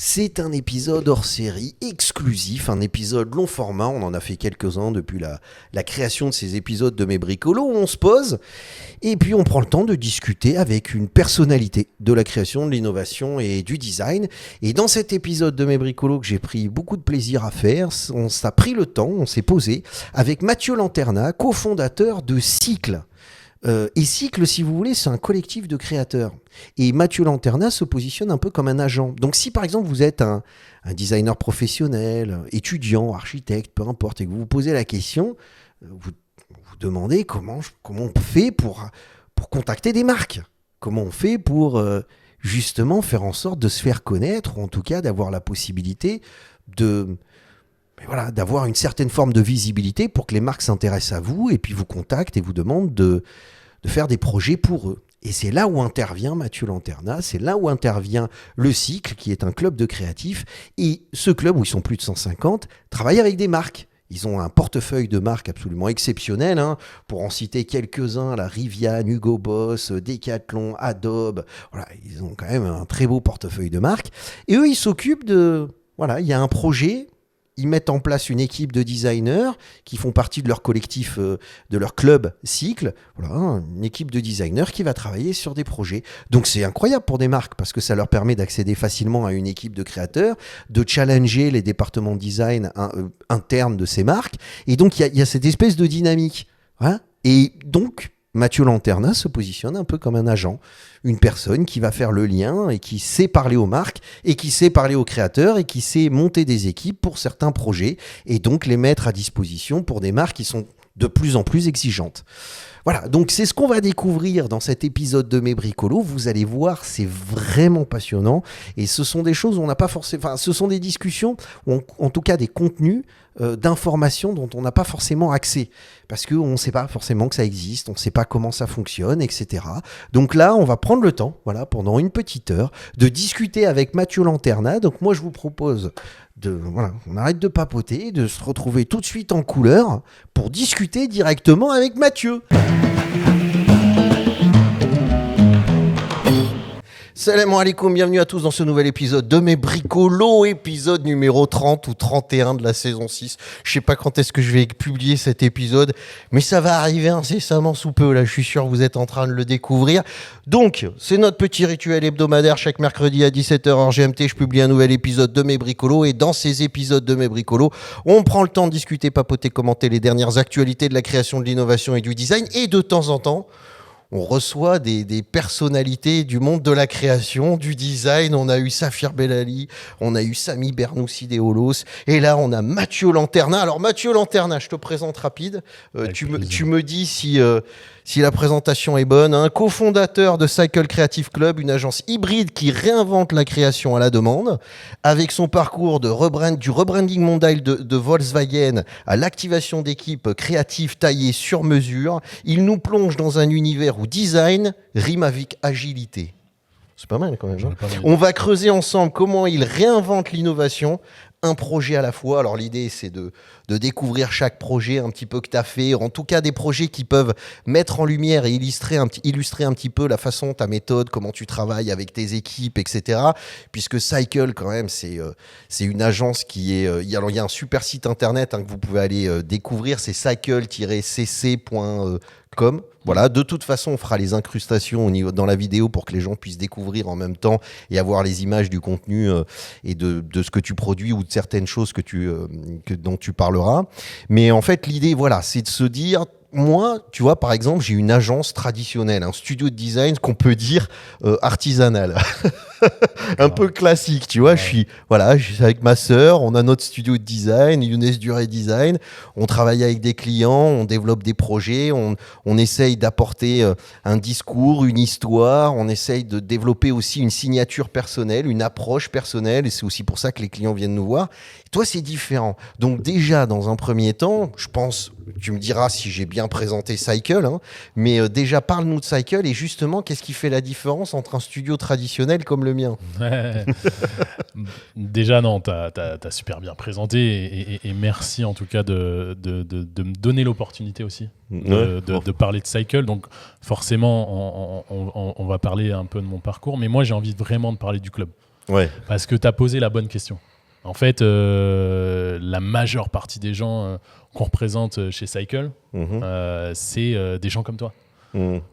C'est un épisode hors série, exclusif, un épisode long format, on en a fait quelques-uns depuis la création de ces épisodes de Mes Bricolos, où on se pose et puis on prend le temps de discuter avec une personnalité de la création, de l'innovation et du design. Et dans cet épisode de Mes Bricolos que j'ai pris beaucoup de plaisir à faire, on s'est pris le temps, on s'est posé avec Mathieu Lanterna, cofondateur de Cycle. Et Cycle, si vous voulez, c'est un collectif de créateurs. Et Mathieu Lanterna se positionne un peu comme un agent. Donc si par exemple vous êtes un designer professionnel, étudiant, architecte, peu importe, et que vous vous posez la question, vous demandez comment on fait pour contacter des marques. Comment on fait pour justement faire en sorte de se faire connaître, ou en tout cas d'avoir la possibilité d'avoir une certaine forme de visibilité pour que les marques s'intéressent à vous et puis vous contactent et vous demandent de faire des projets pour eux. Et c'est là où intervient Mathieu Lanterna, c'est là où intervient le Cycle, qui est un club de créatifs. Et ce club, où ils sont plus de 150, travaille avec des marques. Ils ont un portefeuille de marques absolument exceptionnel, pour en citer quelques-uns, la Rivian, Hugo Boss, Decathlon, Adobe. Voilà, ils ont quand même un très beau portefeuille de marques. Et eux, ils s'occupent il y a un projet. Ils mettent en place une équipe de designers qui font partie de leur collectif, de leur club Cycle. Voilà, une équipe de designers qui va travailler sur des projets. Donc c'est incroyable pour des marques parce que ça leur permet d'accéder facilement à une équipe de créateurs, de challenger les départements de design internes de ces marques. Et donc il y a cette espèce de dynamique. Voilà. Et donc Mathieu Lanterna se positionne un peu comme un agent, une personne qui va faire le lien et qui sait parler aux marques et qui sait parler aux créateurs et qui sait monter des équipes pour certains projets et donc les mettre à disposition pour des marques qui sont de plus en plus exigeantes. Voilà, donc c'est ce qu'on va découvrir dans cet épisode de Mes Bricolos. Vous allez voir, c'est vraiment passionnant et ce sont des choses où on n'a pas forcément... Enfin, ce sont des discussions, ou en tout cas des contenus d'informations dont on n'a pas forcément accès parce qu'on ne sait pas forcément que ça existe, on ne sait pas comment ça fonctionne, etc. Donc là, on va prendre le temps, pendant une petite heure, de discuter avec Mathieu Lanterna. Donc moi, je vous propose on arrête de papoter, de se retrouver tout de suite en couleur pour discuter directement avec Mathieu. Salam alaikum, bienvenue à tous dans ce nouvel épisode de Mes Bricolos, épisode numéro 30 ou 31 de la saison 6. Je sais pas quand est-ce que je vais publier cet épisode, mais ça va arriver incessamment sous peu, là je suis sûr que vous êtes en train de le découvrir. Donc, c'est notre petit rituel hebdomadaire, chaque mercredi à 17h hors GMT, je publie un nouvel épisode de Mes Bricolos, et dans ces épisodes de Mes Bricolos, on prend le temps de discuter, papoter, commenter les dernières actualités de la création, de l'innovation et du design, et de temps en temps, on reçoit des personnalités du monde de la création, du design. On a eu Safir Bellali, on a eu Sami Bernoussi des Holos, et là on a Mathieu Lanterna. Alors Mathieu Lanterna, je te présente rapide. Tu me dis si la présentation est bonne. Un cofondateur de Cycle Creative Club, une agence hybride qui réinvente la création à la demande, avec son parcours du rebranding mondial de Volkswagen à l'activation d'équipes créatives taillées sur mesure. Il nous plonge dans un univers où design rime avec agilité. C'est pas mal quand même. On va creuser ensemble comment il réinvente l'innovation, un projet à la fois. Alors l'idée, c'est de découvrir chaque projet un petit peu que tu as fait, en tout cas des projets qui peuvent mettre en lumière et illustrer un petit peu la façon, ta méthode, comment tu travailles avec tes équipes, etc. Puisque Cycle, quand même, c'est une agence qui est... il y a un super site internet que vous pouvez aller découvrir, c'est cycle-cc.com. Voilà, de toute façon, on fera les incrustations dans la vidéo pour que les gens puissent découvrir en même temps et avoir les images du contenu et de ce que tu produis ou de certaines choses dont tu parleras. Mais en fait, l'idée, c'est de se dire... Moi, tu vois, par exemple, j'ai une agence traditionnelle, un studio de design qu'on peut dire artisanal, un peu classique, tu vois. Je suis avec ma sœur, on a notre studio de design, Younes Duré Design. On travaille avec des clients, on développe des projets, on essaye d'apporter un discours, une histoire, on essaye de développer aussi une signature personnelle, une approche personnelle, et c'est aussi pour ça que les clients viennent nous voir. Et toi, c'est différent. Donc déjà, dans un premier temps, je pense, tu me diras si j'ai bien présenté Cycle, mais déjà, parle-nous de Cycle et justement, qu'est-ce qui fait la différence entre un studio traditionnel comme le mien ? Déjà, non, t'as super bien présenté et merci en tout cas de me donner l'opportunité aussi de parler de Cycle. Donc forcément, on va parler un peu de mon parcours, mais moi j'ai envie vraiment de parler du club. Ouais. Parce que tu as posé la bonne question. En fait, la majeure partie des gens qu'on représente chez Cycle, c'est des gens comme toi.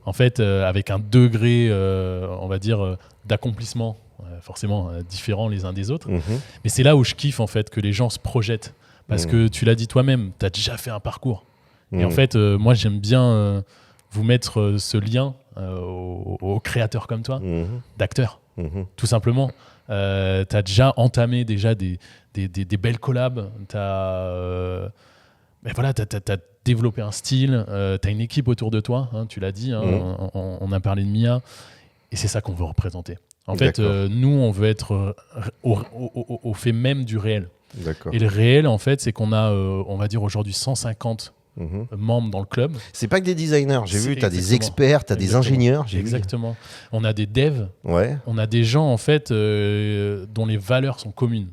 En fait, avec un degré, on va dire, d'accomplissement forcément différent les uns des autres. Mais c'est là où je kiffe en fait que les gens se projettent. Parce que tu l'as dit toi-même, tu as déjà fait un parcours. Et en fait, moi j'aime bien vous mettre ce lien aux créateurs comme toi, d'acteurs, tout simplement. Tu as déjà entamé des belles collabs, tu as développé un style, tu as une équipe autour de toi, hein, tu l'as dit, hein, on a parlé de Mia, et c'est ça qu'on veut représenter. En fait, nous, on veut être au fait même du réel. D'accord. Et le réel, en fait, c'est qu'on a, on va dire aujourd'hui, 150 membres dans le club. C'est pas que des designers, j'ai vu, tu as des experts, tu as des ingénieurs. Exactement. On a des devs, on a des gens, en fait, dont les valeurs sont communes.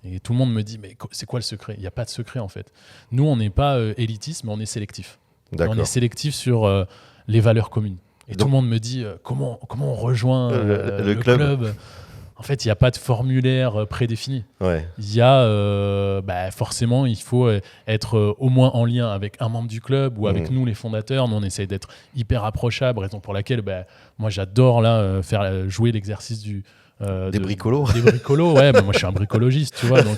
Et tout le monde me dit, mais c'est quoi le secret ? Il n'y a pas de secret, en fait. Nous, on n'est pas élitiste, mais on est sélectif. On est sélectif sur les valeurs communes. Et donc, tout le monde me dit, comment on rejoint le club ? En fait, il n'y a pas de formulaire prédéfini. Il y a forcément, il faut être au moins en lien avec un membre du club ou avec nous, les fondateurs. Nous, on essaye d'être hyper approchable, raison pour laquelle moi, j'adore faire jouer l'exercice des bricolos. Des bricolos, ouais. Moi, je suis un bricologiste, tu vois. Donc,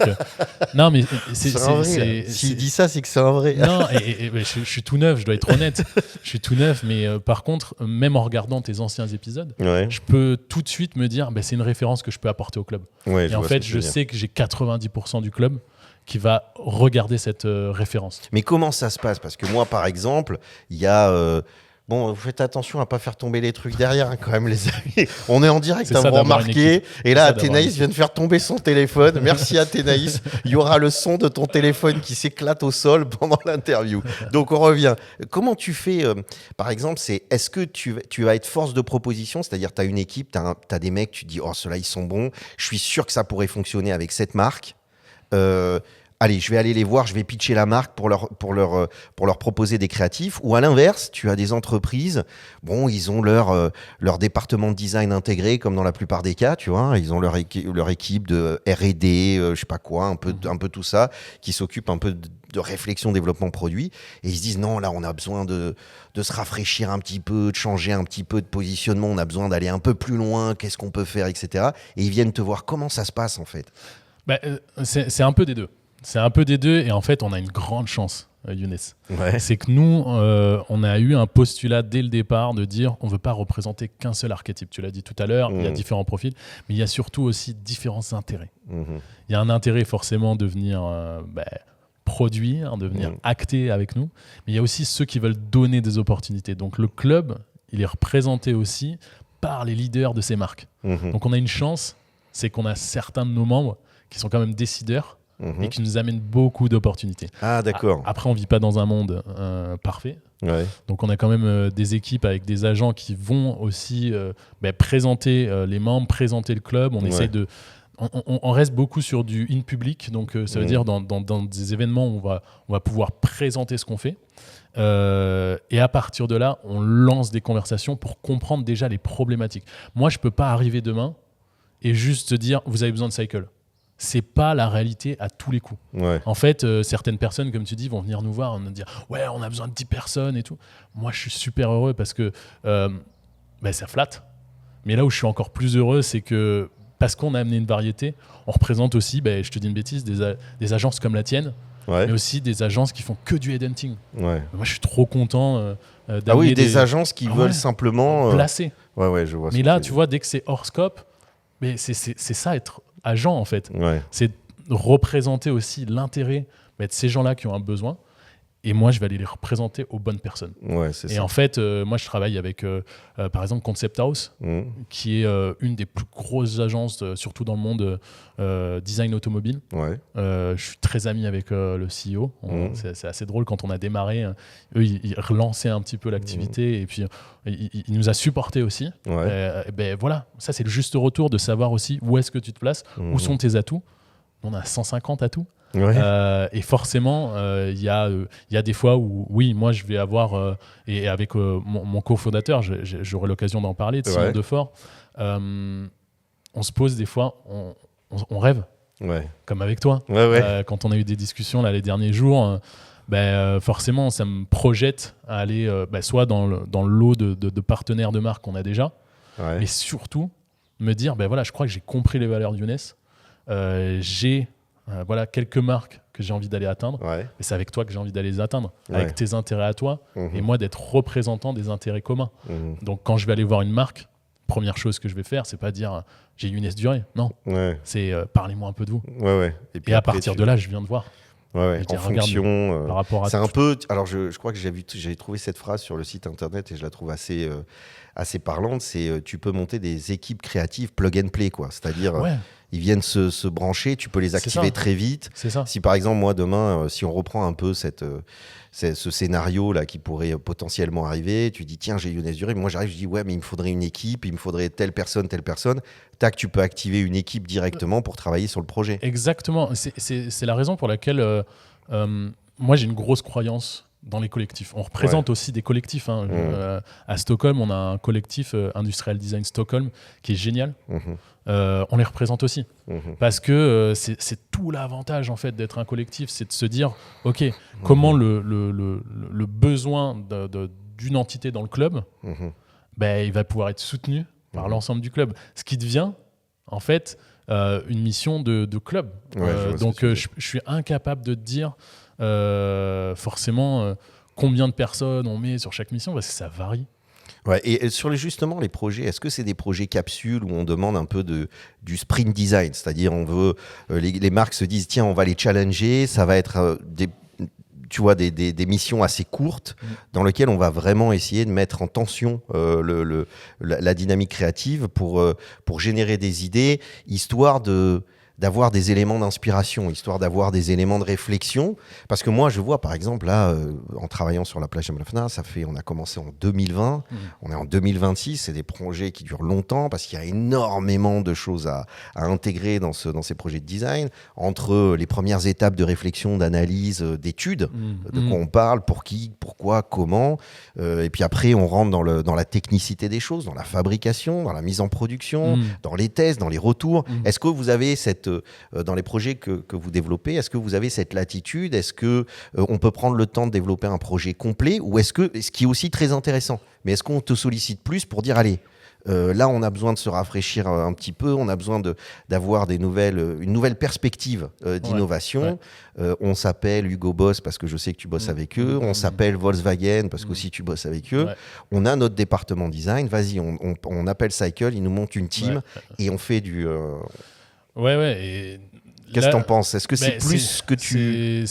non, mais s'il dit ça, c'est que c'est un vrai. Non, je suis tout neuf, je dois être honnête. Je suis tout neuf, mais par contre, même en regardant tes anciens épisodes, je peux tout de suite me dire, c'est une référence que je peux apporter au club. Et en fait, je sais que j'ai 90% du club qui va regarder cette référence. Mais comment ça se passe ? Parce que moi, par exemple, il y a... Bon, vous faites attention à pas faire tomber les trucs derrière, hein, quand même, les amis. On est en direct, vous remarquez. Et là, Athénaïs vient de faire tomber son téléphone. Merci, Athénaïs. Il y aura le son de ton téléphone qui s'éclate au sol pendant l'interview. Donc, on revient. Comment tu fais, par exemple, est-ce que tu vas être force de proposition ? C'est-à-dire, tu as une équipe, tu as des mecs, tu dis, oh, ceux-là, ils sont bons. Je suis sûr que ça pourrait fonctionner avec cette marque. Allez, je vais aller les voir, je vais pitcher la marque pour leur proposer des créatifs. Ou à l'inverse, tu as des entreprises, ils ont leur département de design intégré, comme dans la plupart des cas, tu vois. Ils ont leur équipe de R&D, je sais pas quoi, un peu tout ça, qui s'occupe un peu de réflexion, développement produit. Et ils se disent, non, là, on a besoin de se rafraîchir un petit peu, de changer un petit peu de positionnement, on a besoin d'aller un peu plus loin, qu'est-ce qu'on peut faire, etc. Et ils viennent te voir. Comment ça se passe, en fait ? C'est un peu des deux. C'est un peu des deux, et en fait, on a une grande chance, Younes. C'est que nous, on a eu un postulat dès le départ de dire on ne veut pas représenter qu'un seul archétype. Tu l'as dit tout à l'heure, il y a différents profils, mais il y a surtout aussi différents intérêts. Il y a un intérêt forcément de venir produire, de venir acter avec nous, mais il y a aussi ceux qui veulent donner des opportunités. Donc le club, il est représenté aussi par les leaders de ces marques. Donc on a une chance, c'est qu'on a certains de nos membres qui sont quand même décideurs, et qui nous amène beaucoup d'opportunités. Ah, d'accord. Après, on ne vit pas dans un monde parfait. Donc, on a quand même des équipes avec des agents qui vont aussi présenter les membres, présenter le club. On essaye de... On reste beaucoup sur du in public. Donc, ça veut dire dans des événements où on va pouvoir présenter ce qu'on fait. Et à partir de là, on lance des conversations pour comprendre déjà les problématiques. Moi, je ne peux pas arriver demain et juste te dire, vous avez besoin de Cycle. C'est pas la réalité à tous les coups. En fait, certaines personnes, comme tu dis, vont venir nous voir et nous dire « Ouais, on a besoin de 10 personnes et tout. » Moi, je suis super heureux parce que ça flatte. Mais là où je suis encore plus heureux, c'est que parce qu'on a amené une variété, on représente aussi, je te dis une bêtise, des agences comme la tienne, mais aussi des agences qui font que du headhunting. Moi, je suis trop content d'amener des agences qui veulent simplement... placer. Je vois. Mais là, tu vois, dès que c'est hors scope, c'est ça, être agent en fait. C'est représenter aussi l'intérêt de ces gens-là qui ont un besoin, et moi je vais aller les représenter aux bonnes personnes. En fait, moi je travaille avec par exemple Concept House, qui est une des plus grosses agences, surtout dans le monde design automobile. Je suis très ami avec le CEO. C'est assez drôle, quand on a démarré, eux ils relançaient un petit peu l'activité, et puis il nous a supporté aussi. Voilà, ça c'est le juste retour de savoir aussi où est-ce que tu te places, où sont tes atouts. On a 150 atouts. Et forcément, il y a des fois où, oui, moi je vais avoir, et avec mon cofondateur, j'aurai l'occasion d'en parler, de Simon Defort, on on se pose des fois, on rêve, comme avec toi. Quand on a eu des discussions là, les derniers jours, forcément, ça me projette à aller soit dans le lot de partenaires de marque qu'on a déjà, mais surtout me dire, je crois que j'ai compris les valeurs d'Younes. J'ai quelques marques que j'ai envie d'aller atteindre, et c'est avec toi que j'ai envie d'aller les atteindre, avec tes intérêts à toi, et moi d'être représentant des intérêts communs. Donc quand je vais aller voir une marque, première chose que je vais faire, c'est pas dire j'ai Younes Duré, non, c'est parlez-moi un peu de vous. Et à partir de là, je viens de voir. En fonction, par rapport à c'est un peu. Alors je crois que j'ai trouvé cette phrase sur le site internet et je la trouve assez parlante. C'est tu peux monter des équipes créatives plug and play, quoi. C'est-à-dire ils viennent se brancher, tu peux les activer très vite. C'est ça. Si par exemple moi demain, si on reprend un peu ce scénario là qui pourrait potentiellement arriver, tu dis tiens j'ai Younes Duré, moi j'arrive, je dis mais il me faudrait une équipe, il me faudrait telle personne, tac, tu peux activer une équipe directement pour travailler sur le projet. Exactement, c'est la raison pour laquelle moi j'ai une grosse croyance dans les collectifs. On représente aussi des collectifs. À Stockholm, on a un collectif Industrial Design Stockholm qui est génial. On les représente aussi. Parce que c'est tout l'avantage en fait, d'être un collectif, c'est de se dire, OK, comment le besoin d'une entité dans le club, il va pouvoir être soutenu par l'ensemble du club. Ce qui devient, en fait, une mission de club. Donc, je suis incapable de te dire forcément combien de personnes on met sur chaque mission, parce que ça varie. Et sur justement les projets, est-ce que c'est des projets capsules où on demande un peu du sprint design, c'est-à-dire on veut les marques se disent tiens on va les challenger, ça va être des missions assez courtes dans lesquelles on va vraiment essayer de mettre en tension la dynamique créative pour générer des idées, histoire d'avoir des éléments d'inspiration, histoire d'avoir des éléments de réflexion. Parce que moi, je vois, par exemple, là, en travaillant sur la plage Amlafna, on a commencé en 2020, on est en 2026, c'est des projets qui durent longtemps parce qu'il y a énormément de choses à intégrer dans ces projets de design, entre les premières étapes de réflexion, d'analyse, d'études, de quoi on parle, pour qui, pourquoi, comment, et puis après, on rentre dans la technicité des choses, dans la fabrication, dans la mise en production, dans les tests, dans les retours. Est-ce que vous avez dans les projets que vous développez, est-ce que vous avez cette latitude? Est-ce que on peut prendre le temps de développer un projet complet? Ou est-ce que, ce qui est aussi très intéressant, mais est-ce qu'on te sollicite plus pour dire allez, là on a besoin de se rafraîchir un petit peu, on a besoin d'avoir une nouvelle perspective d'innovation. On s'appelle Hugo Boss parce que je sais que tu bosses avec eux, on s'appelle Volkswagen parce qu'aussi tu bosses avec eux, on a notre département design, vas-y, on appelle Cycle, ils nous montent une team et on fait du... Et qu'est-ce que t'en penses? Est-ce que c'est plus que tu...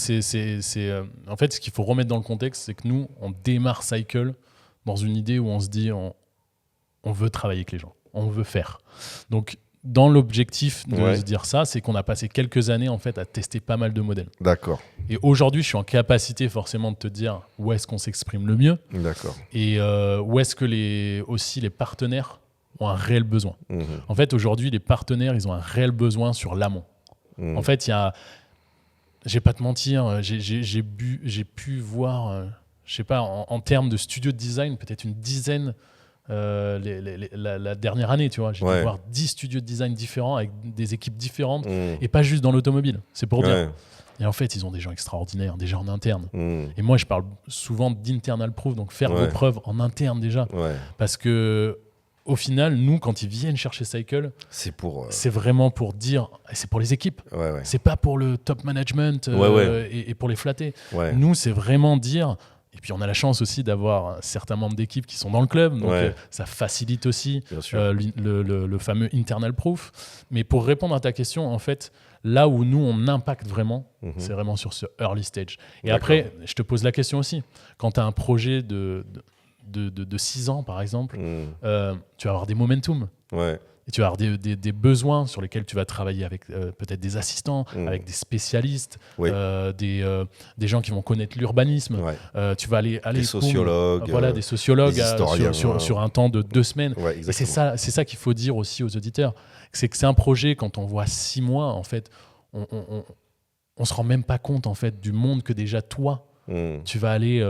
En fait, ce qu'il faut remettre dans le contexte, c'est que nous, on démarre Cycle dans une idée où on se dit on veut travailler avec les gens, on veut faire. Donc, dans l'objectif de se dire ça, c'est qu'on a passé quelques années en fait, à tester pas mal de modèles. D'accord. Et aujourd'hui, je suis en capacité forcément de te dire où est-ce qu'on s'exprime le mieux. D'accord. Et où est-ce que les partenaires ont un réel besoin. En fait, aujourd'hui, les partenaires, ils ont un réel besoin sur l'amont. En fait, je vais pas te mentir, j'ai pu voir, je sais pas, en termes de studio de design, peut-être une dizaine la dernière année, tu vois. J'ai dû voir 10 studios de design différents avec des équipes différentes et pas juste dans l'automobile. C'est pour dire. Et en fait, ils ont des gens extraordinaires, déjà en interne. Et moi, je parle souvent d'internal proof, donc faire vos preuves en interne déjà. Parce que au final, nous, quand ils viennent chercher Cycle, c'est vraiment pour dire, c'est pour les équipes. C'est pas pour le top management et pour les flatter. Nous, c'est vraiment dire. Et puis on a la chance aussi d'avoir certains membres d'équipe qui sont dans le club, donc ça facilite aussi le fameux internal proof. Mais pour répondre à ta question, en fait, là où nous on impacte vraiment, c'est vraiment sur ce early stage. Et après, je te pose la question aussi. Quand tu as un projet de 6 ans, par exemple, tu vas avoir des momentum. Et tu vas avoir des besoins sur lesquels tu vas travailler avec peut-être des assistants, avec des spécialistes, des gens qui vont connaître l'urbanisme. Tu vas aller des sociologues, des sociologues des historiens, sur un temps de 2 semaines. Et c'est ça qu'il faut dire aussi aux auditeurs. C'est que c'est un projet, quand on voit 6 mois, en fait, on se rend même pas compte en fait, du monde que déjà toi, tu vas aller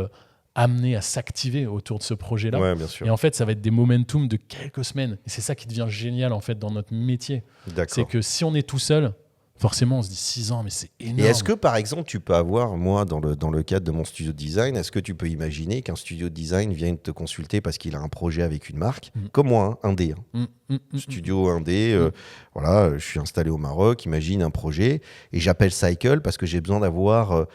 amenés à s'activer autour de ce projet-là. Ouais, bien sûr. Et en fait, ça va être des momentum de quelques semaines. Et c'est ça qui devient génial en fait dans notre métier. D'accord. C'est que si on est tout seul, forcément, on se dit 6 ans, mais c'est énorme. Et est-ce que, par exemple, tu peux avoir, moi, dans le cadre de mon studio de design, est-ce que tu peux imaginer qu'un studio de design vienne te consulter parce qu'il a un projet avec une marque, comme moi, indé, studio indé, voilà, je suis installé au Maroc, imagine un projet, et j'appelle Cycle parce que j'ai besoin d'avoir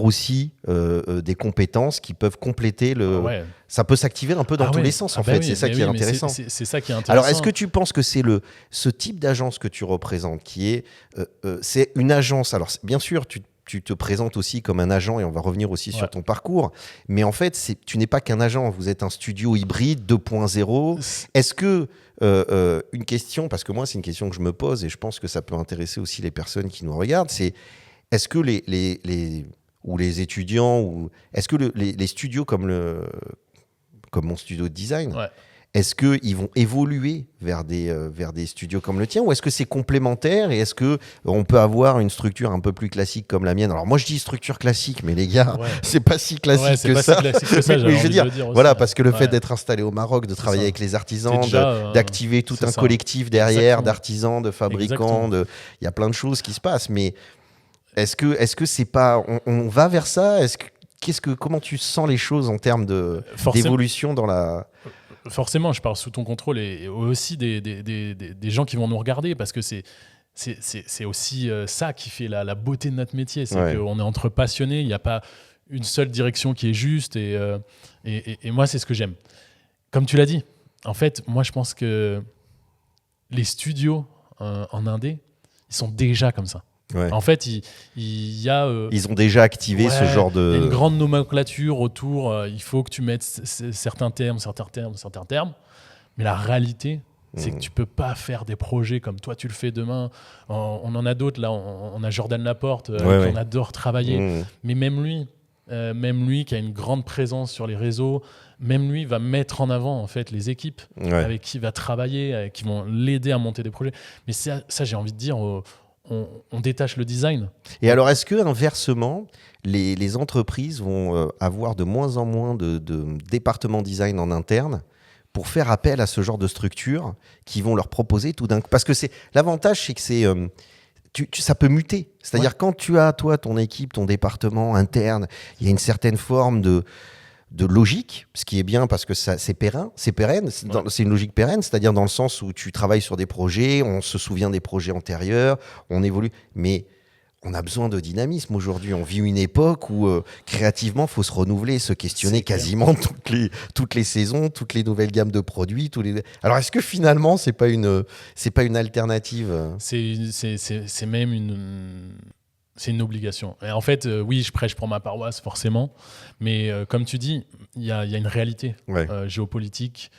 aussi des compétences qui peuvent compléter le... Ouais. Ça peut s'activer un peu dans tous les sens, en fait. Oui, c'est ça qui est intéressant. C'est ça qui est intéressant. Alors, est-ce que tu penses que c'est ce type d'agence que tu représentes, qui est... c'est une agence... Alors, bien sûr, tu te présentes aussi comme un agent, et on va revenir aussi sur ton parcours, mais en fait, tu n'es pas qu'un agent, vous êtes un studio hybride 2.0. Est-ce que... une question, parce que moi, c'est une question que je me pose, et je pense que ça peut intéresser aussi les personnes qui nous regardent, c'est est-ce que les étudiants, ou est-ce que les studios comme mon studio de design, est-ce qu'ils vont évoluer vers des studios comme le tien, ou est-ce que c'est complémentaire, et est-ce qu'on peut avoir une structure un peu plus classique comme la mienne? Alors moi je dis structure classique, mais les gars, c'est pas si classique que ça. Mais je veux dire, voilà, parce que le fait d'être installé au Maroc, de travailler avec les artisans, d'activer tout un collectif derrière, d'artisans, de fabricants, il y a plein de choses qui se passent, mais est-ce que c'est pas... On va vers ça? Comment tu sens les choses en termes d'évolution dans la... Forcément, je parle sous ton contrôle, et aussi des gens qui vont nous regarder, parce que c'est aussi ça qui fait la beauté de notre métier. C'est qu'on est entre passionnés, il n'y a pas une seule direction qui est juste, et moi, c'est ce que j'aime. Comme tu l'as dit, en fait, moi, je pense que les studios en indé, ils sont déjà comme ça. En fait, il y a... ils ont déjà activé ce genre de... Il y a une grande nomenclature autour. Il faut que tu mettes certains termes. Mais la réalité, c'est que tu peux pas faire des projets comme toi, tu le fais demain. On en a d'autres. Là, on a Jordan Laporte, qu'on adore travailler. Mais même lui, qui a une grande présence sur les réseaux, même lui va mettre en avant en fait, les équipes avec qui il va travailler, qui vont l'aider à monter des projets. Mais ça j'ai envie de dire... On détache le design. Et alors, est-ce que inversement, les entreprises vont avoir de moins en moins de départements design en interne pour faire appel à ce genre de structures qui vont leur proposer tout d'un coup? Parce que l'avantage, c'est que ça peut muter. C'est-à-dire quand tu as, toi, ton équipe, ton département interne, il y a une certaine forme de logique, ce qui est bien parce que c'est pérenne, c'est une logique pérenne, c'est-à-dire dans le sens où tu travailles sur des projets, on se souvient des projets antérieurs, on évolue, mais on a besoin de dynamisme aujourd'hui. On vit une époque où créativement, il faut se renouveler, se questionner quasiment toutes les saisons, toutes les nouvelles gammes de produits. Alors, est-ce que finalement, c'est pas une alternative? C'est même c'est une obligation. Et en fait, oui, je prêche pour ma paroisse, forcément. Mais comme tu dis, il y a une réalité géopolitique,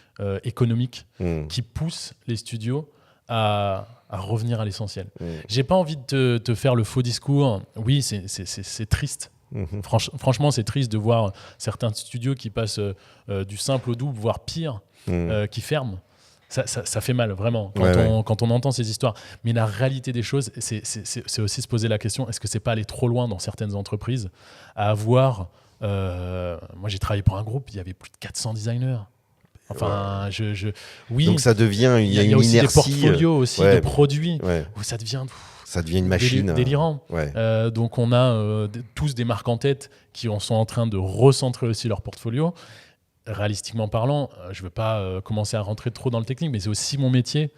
économique, qui pousse les studios à revenir à l'essentiel. J'ai pas envie de te faire le faux discours. Oui, c'est triste. Franchement, c'est triste de voir certains studios qui passent du simple au double, voire pire, qui ferment. Ça fait mal, vraiment, quand on entend ces histoires. Mais la réalité des choses, c'est aussi se poser la question, est-ce que c'est pas aller trop loin dans certaines entreprises à avoir... moi, j'ai travaillé pour un groupe, il y avait plus de 400 designers. Enfin, oui. Donc ça devient, il y a une aussi inertie. Des portfolios aussi, de produits, où ça devient une machine délirant. Donc on a tous des marques en tête qui sont en train de recentrer aussi leur portfolio. Réalistiquement parlant, je ne veux pas commencer à rentrer trop dans le technique, mais c'est aussi mon métier.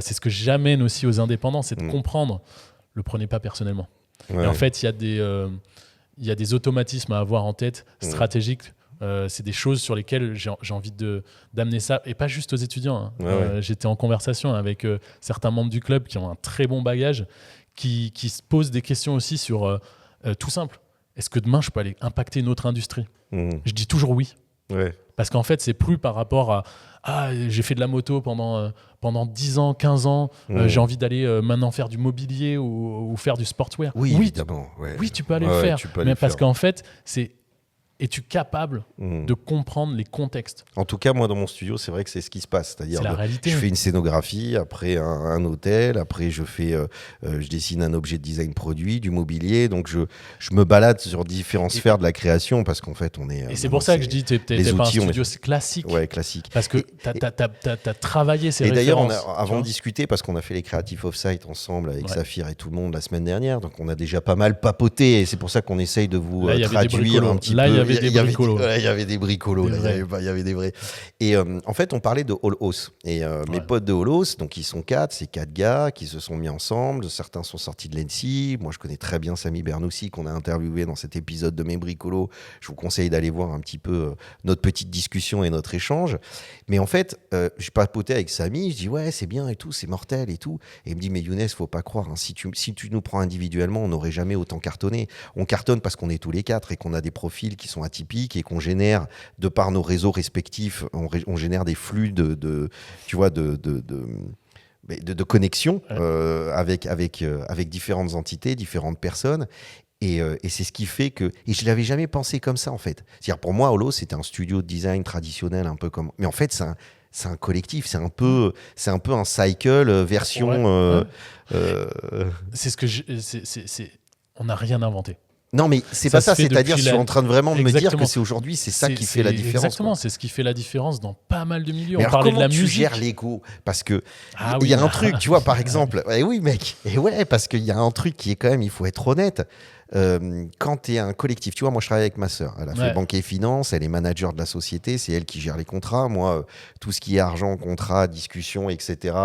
C'est ce que j'amène aussi aux indépendants, c'est de comprendre. Le prenez pas personnellement. Et en fait, il y a des automatismes à avoir en tête, stratégiques. C'est des choses sur lesquelles j'ai envie d'amener ça, et pas juste aux étudiants. J'étais en conversation avec certains membres du club qui ont un très bon bagage, qui se posent des questions aussi sur tout simple. Est-ce que demain, je peux aller impacter une autre industrie? Je dis toujours oui. Parce qu'en fait, c'est plus par rapport à j'ai fait de la moto pendant 10 ans, 15 ans, j'ai envie d'aller maintenant faire du mobilier ou faire du sportswear. Oui, évidemment. Oui, tu peux aller le faire. Mais parce qu'en fait, es-tu capable de comprendre les contextes? En tout cas, moi, dans mon studio, c'est vrai que c'est ce qui se passe. C'est-à-dire, c'est la réalité. Je fais une scénographie, après un hôtel, après je dessine un objet de design produit, du mobilier. Donc, je me balade sur différentes sphères de la création parce qu'en fait, on est... Et c'est pour ça que je dis que tu n'es pas un studio classique. Ouais, classique. Parce que tu as travaillé ces références. Et d'ailleurs, avant de discuter, parce qu'on a fait les Creative Offsite ensemble avec Saphir et tout le monde la semaine dernière, donc on a déjà pas mal papoté et c'est pour ça qu'on essaye de vous traduire un petit peu. Il y avait des bricolos, il y avait des vrais. Et en fait, on parlait de All House. Et mes potes de All House, donc ils sont 4, c'est 4 gars qui se sont mis ensemble. Certains sont sortis de l'ENSI. Moi, je connais très bien Samy Bernoussi qu'on a interviewé dans cet épisode de Mes Bricolos. Je vous conseille d'aller voir un petit peu notre petite discussion et notre échange. Mais en fait, je papotais avec Samy, je dis ouais, c'est bien et tout, c'est mortel et tout. Et il me dit mais Younes, faut pas croire, hein, si tu nous prends individuellement, on n'aurait jamais autant cartonné. On cartonne parce qu'on est tous les 4 et qu'on a des profils qui sont atypiques et qu'on génère, de par nos réseaux respectifs, on génère des flux de connexion avec différentes entités, différentes personnes. Et c'est ce qui fait que... Et je ne l'avais jamais pensé comme ça, en fait. C'est-à-dire, pour moi, Holo, c'était un studio de design traditionnel, un peu comme... Mais en fait, c'est un collectif, c'est un peu un cycle version... C'est ce que on n'a rien inventé. Non, mais c'est pas ça. C'est-à-dire, je suis en train de vraiment me dire que c'est aujourd'hui, c'est ça qui fait la différence. Exactement, c'est ce qui fait la différence dans pas mal de milieux. Mais on parlait de la musique. Comment tu gères l'ego ? Parce que il y a un truc, tu vois, par exemple. Et oui, mec. Et ouais, parce qu'il y a un truc qui est quand même, il faut être honnête. Quand tu es un collectif, tu vois, moi je travaille avec ma sœur, elle a fait banque et finance, elle est manager de la société, c'est elle qui gère les contrats. Moi, tout ce qui est argent, contrat, discussion, etc.,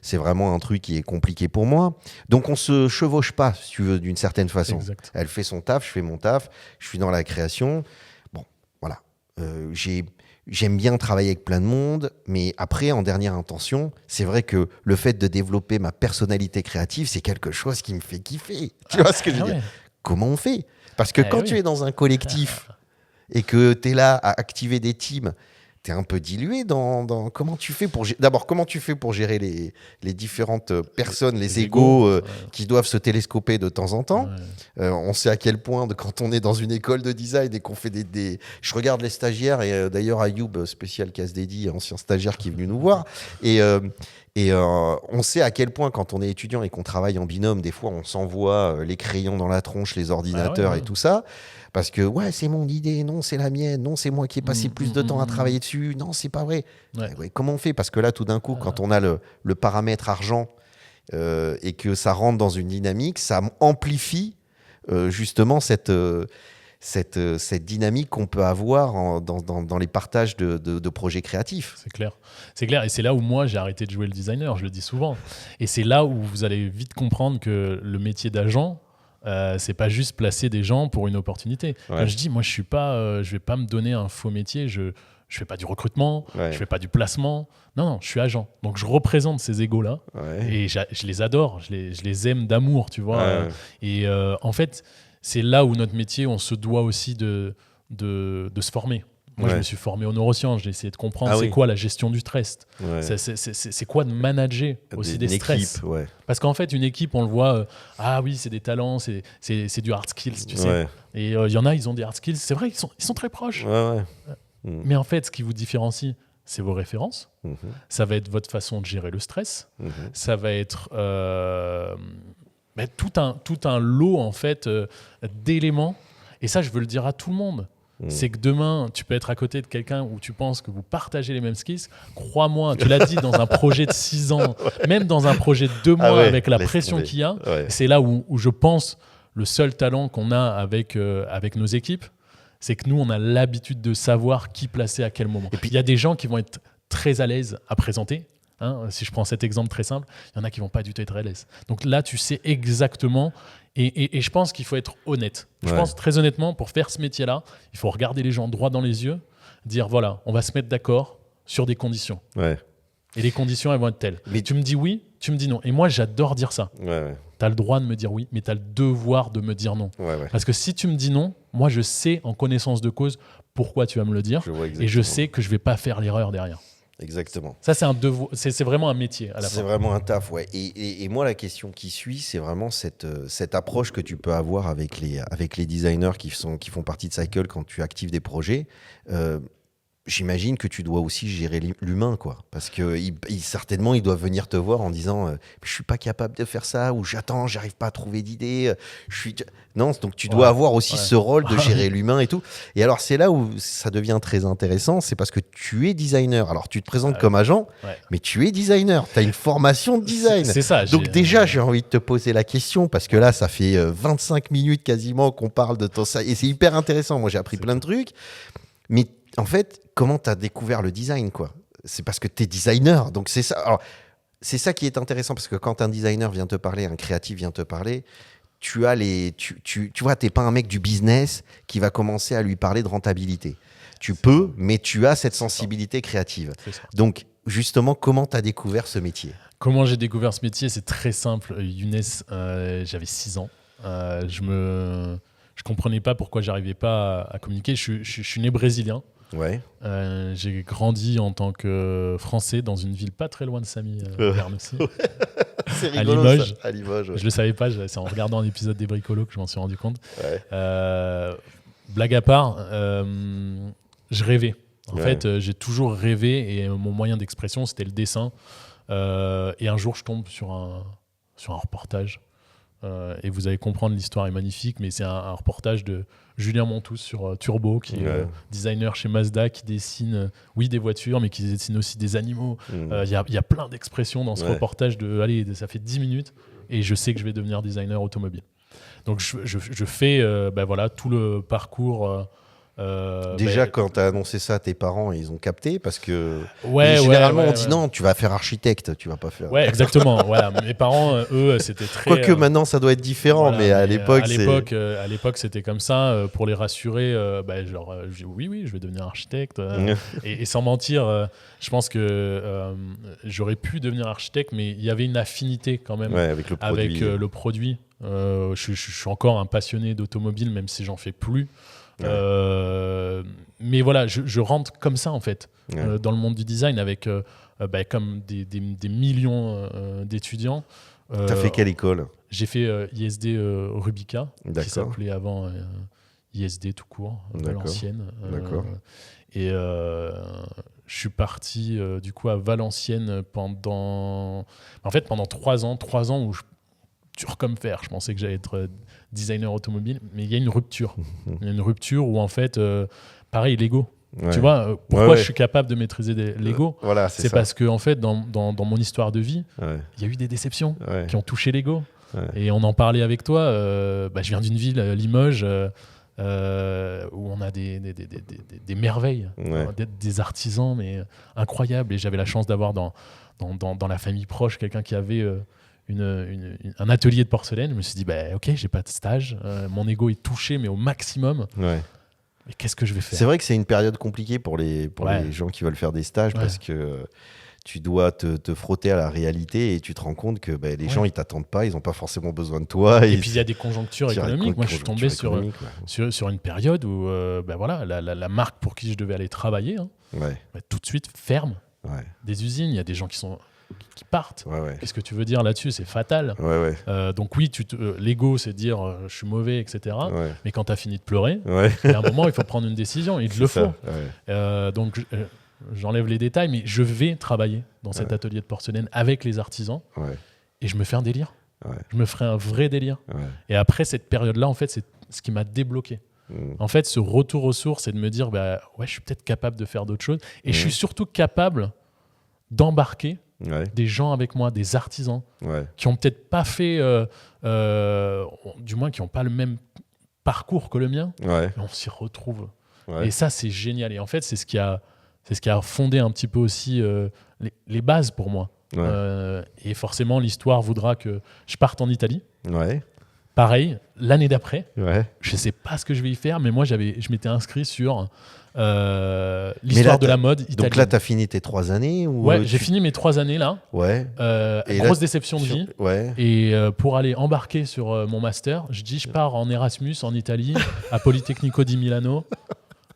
c'est vraiment un truc qui est compliqué pour moi. Donc on se chevauche pas, si tu veux, d'une certaine façon. Exact. Elle fait son taf, je fais mon taf, je suis dans la création. Bon, voilà. J'aime bien travailler avec plein de monde, mais après, en dernière intention, c'est vrai que le fait de développer ma personnalité créative, c'est quelque chose qui me fait kiffer. Tu vois ce que je veux dire ? Comment on fait ? Parce que quand tu es dans un collectif et que tu es là à activer des teams, tu es un peu dilué dans comment tu fais pour d'abord comment tu fais pour gérer les différentes personnes, les égos qui doivent se télescoper de temps en temps. On sait à quel point quand on est dans une école de design et qu'on fait je regarde les stagiaires et d'ailleurs Ayoub, spécial casse dédié, ancien stagiaire qui est venu nous voir et on sait à quel point quand on est étudiant et qu'on travaille en binôme, des fois on s'envoie les crayons dans la tronche, les ordinateurs et tout ça. Parce que, c'est mon idée, non, c'est la mienne, non, c'est moi qui ai passé plus de temps à travailler dessus, non, c'est pas vrai. Comment on fait ? Parce que là, tout d'un coup, quand on a le paramètre argent et que ça rentre dans une dynamique, ça amplifie justement cette dynamique qu'on peut avoir dans les partages de projets créatifs. C'est clair. Et c'est là où moi, j'ai arrêté de jouer le designer, je le dis souvent. Et c'est là où vous allez vite comprendre que le métier d'agent, c'est pas juste placer des gens pour une opportunité. Quand je dis, moi, je vais pas me donner un faux métier. Je fais pas du recrutement, je fais pas du placement. Non, je suis agent. Donc je représente ces égos-là et je les adore, je les aime d'amour, tu vois. Et en fait, c'est là où notre métier, on se doit aussi de se former. Moi, je me suis formé aux neurosciences, j'ai essayé de comprendre quoi la gestion du stress. C'est quoi de manager aussi des stress. Parce qu'en fait, une équipe, on le voit, c'est des talents, c'est du hard skills, tu sais. Et il y en a, ils ont des hard skills, c'est vrai, ils sont très proches. Mais en fait, ce qui vous différencie, c'est vos références. Ça va être votre façon de gérer le stress. Ça va être tout un lot, en fait, d'éléments. Et ça, je veux le dire à tout le monde. C'est que demain, tu peux être à côté de quelqu'un où tu penses que vous partagez les mêmes skills. Crois-moi, tu l'as dit, dans un projet de 6 ans, même dans un projet de 2 mois, avec la pression qu'il y a, c'est là où je pense le seul talent qu'on a avec nos équipes, c'est que nous, on a l'habitude de savoir qui placer à quel moment. Et puis, il y a des gens qui vont être très à l'aise à présenter. Si je prends cet exemple très simple, il y en a qui ne vont pas du tout être à l'aise. Donc là, tu sais exactement... Et je pense qu'il faut être honnête. Je pense très honnêtement, pour faire ce métier-là, il faut regarder les gens droit dans les yeux, dire voilà, on va se mettre d'accord sur des conditions. Et les conditions, elles vont être telles. Mais tu me dis oui, tu me dis non. Et moi, j'adore dire ça. Tu as le droit de me dire oui, mais tu as le devoir de me dire non. Parce que si tu me dis non, moi, je sais en connaissance de cause pourquoi tu vas me le dire. Et je sais que je ne vais pas faire l'erreur derrière. exactement. Ça, c'est un devoir, c'est vraiment un métier à la fin. C'est vraiment un taf, ouais. Et moi, la question qui suit, c'est vraiment cette approche que tu peux avoir avec les designers qui font partie de Cycle quand tu actives des projets. J'imagine que tu dois aussi gérer l'humain, quoi. Parce que certainement, ils doivent venir te voir en disant je suis pas capable de faire ça, ou j'arrive pas à trouver d'idée. Non, donc tu dois avoir aussi ce rôle de gérer l'humain et tout. Et alors, c'est là où ça devient très intéressant, c'est parce que tu es designer. Alors, tu te présentes comme agent, mais tu es designer. Tu as une formation de design. C'est ça. Donc déjà, j'ai envie de te poser la question, parce que là, ça fait 25 minutes quasiment qu'on parle de tout ça. Et c'est hyper intéressant. Moi, j'ai appris plein de trucs. Mais en fait, comment tu as découvert le design, quoi? C'est parce que tu es designer. Donc, c'est ça. Alors, c'est ça qui est intéressant, parce que quand un designer vient te parler, un créatif vient te parler, tu vois, tu n'es pas un mec du business qui va commencer à lui parler de rentabilité. Tu peux, mais tu as cette sensibilité créative. Donc, justement, comment tu as découvert ce métier? Comment j'ai découvert ce métier? C'est très simple. Younes, j'avais 6 ans. Je comprenais pas pourquoi j'arrivais pas à communiquer. Je suis né brésilien. Ouais. J'ai grandi en tant que Français dans une ville pas très loin de Samy, Vernoussy. C'est rigolo, à Limoges. Ça. À Limoges, ouais. Je le savais pas, c'est en regardant un épisode des Bricolos que je m'en suis rendu compte. Ouais. Blague à part, je rêvais. En fait, j'ai toujours rêvé, et mon moyen d'expression, c'était le dessin. Et un jour, je tombe sur un reportage. Et vous allez comprendre, l'histoire est magnifique, mais c'est un reportage de Julien Montous sur Turbo, qui est designer chez Mazda, qui dessine, des voitures, mais qui dessine aussi des animaux. Il y a plein d'expressions dans ce reportage ça fait 10 minutes, et je sais que je vais devenir designer automobile. Donc je fais tout le parcours. Déjà, quand tu as annoncé ça à tes parents, ils ont capté, parce que généralement on dit non, tu vas faire architecte, tu vas pas faire. Ouais, exactement. Voilà. Mes parents, eux, c'était très. Quoique maintenant ça doit être différent, mais à l'époque, à l'époque, c'était comme ça. Pour les rassurer, je dis oui, je vais devenir architecte. Et sans mentir, je pense que j'aurais pu devenir architecte, mais il y avait une affinité quand même avec le produit. Je suis encore un passionné d'automobile, même si j'en fais plus. Mais voilà, je rentre comme ça en fait dans le monde du design avec comme des millions d'étudiants. T'as fait quelle école? J'ai fait ISD Rubica, qui s'appelait avant ISD tout court, Valenciennes. Et je suis parti du coup à Valenciennes pendant 3 ans où dur comme fer. Je pensais que j'allais être designer automobile, mais il y a une rupture. Il y a une rupture où en fait, pareil, Lego. Tu vois, pourquoi je suis capable de maîtriser des Lego? C'est parce que en fait, dans mon histoire de vie, il y a eu des déceptions qui ont touché Lego. Et on en parlait avec toi. Je viens d'une ville, Limoges, où on a des merveilles, des artisans, mais incroyables. Et j'avais la chance d'avoir dans la famille proche quelqu'un qui avait un atelier de porcelaine. Je me suis dit, ok, j'ai pas de stage, mon ego est touché, mais au maximum. Mais qu'est-ce que je vais faire? C'est vrai que c'est une période compliquée pour les gens qui veulent faire des stages, parce que tu dois te frotter à la réalité, et tu te rends compte que les gens ils t'attendent pas, ils ont pas forcément besoin de toi. Et puis il y a des conjonctures économiques. Moi je suis tombé sur une période où la marque pour qui je devais aller travailler tout de suite ferme des usines. Il y a des gens qui partent. Qu'est-ce que tu veux dire là-dessus? C'est fatal. Donc oui, l'ego, c'est dire je suis mauvais, etc. Mais quand tu as fini de pleurer, il y a un moment, il faut prendre une décision. Il te le faut. Donc j'enlève les détails, mais je vais travailler dans cet atelier de porcelaine avec les artisans, et je me fais un délire. Je me ferai un vrai délire. Et après cette période-là, en fait, c'est ce qui m'a débloqué. En fait, ce retour aux sources, c'est de me dire je suis peut-être capable de faire d'autres choses, et je suis surtout capable d'embarquer des gens avec moi, des artisans qui ont peut-être pas fait, du moins qui n'ont pas le même parcours que le mien, et on s'y retrouve. Et ça, c'est génial. Et en fait, c'est ce qui a fondé un petit peu aussi les bases pour moi. Et forcément, l'histoire voudra que je parte en Italie. Pareil, l'année d'après, je ne sais pas ce que je vais y faire, mais moi, je m'étais inscrit sur l'histoire de la mode italienne. Donc là, tu as fini tes 3 années j'ai fini mes 3 années là. Grosse déception de vie. Et pour aller embarquer sur mon master, je pars en Erasmus en Italie, à Politecnico di Milano.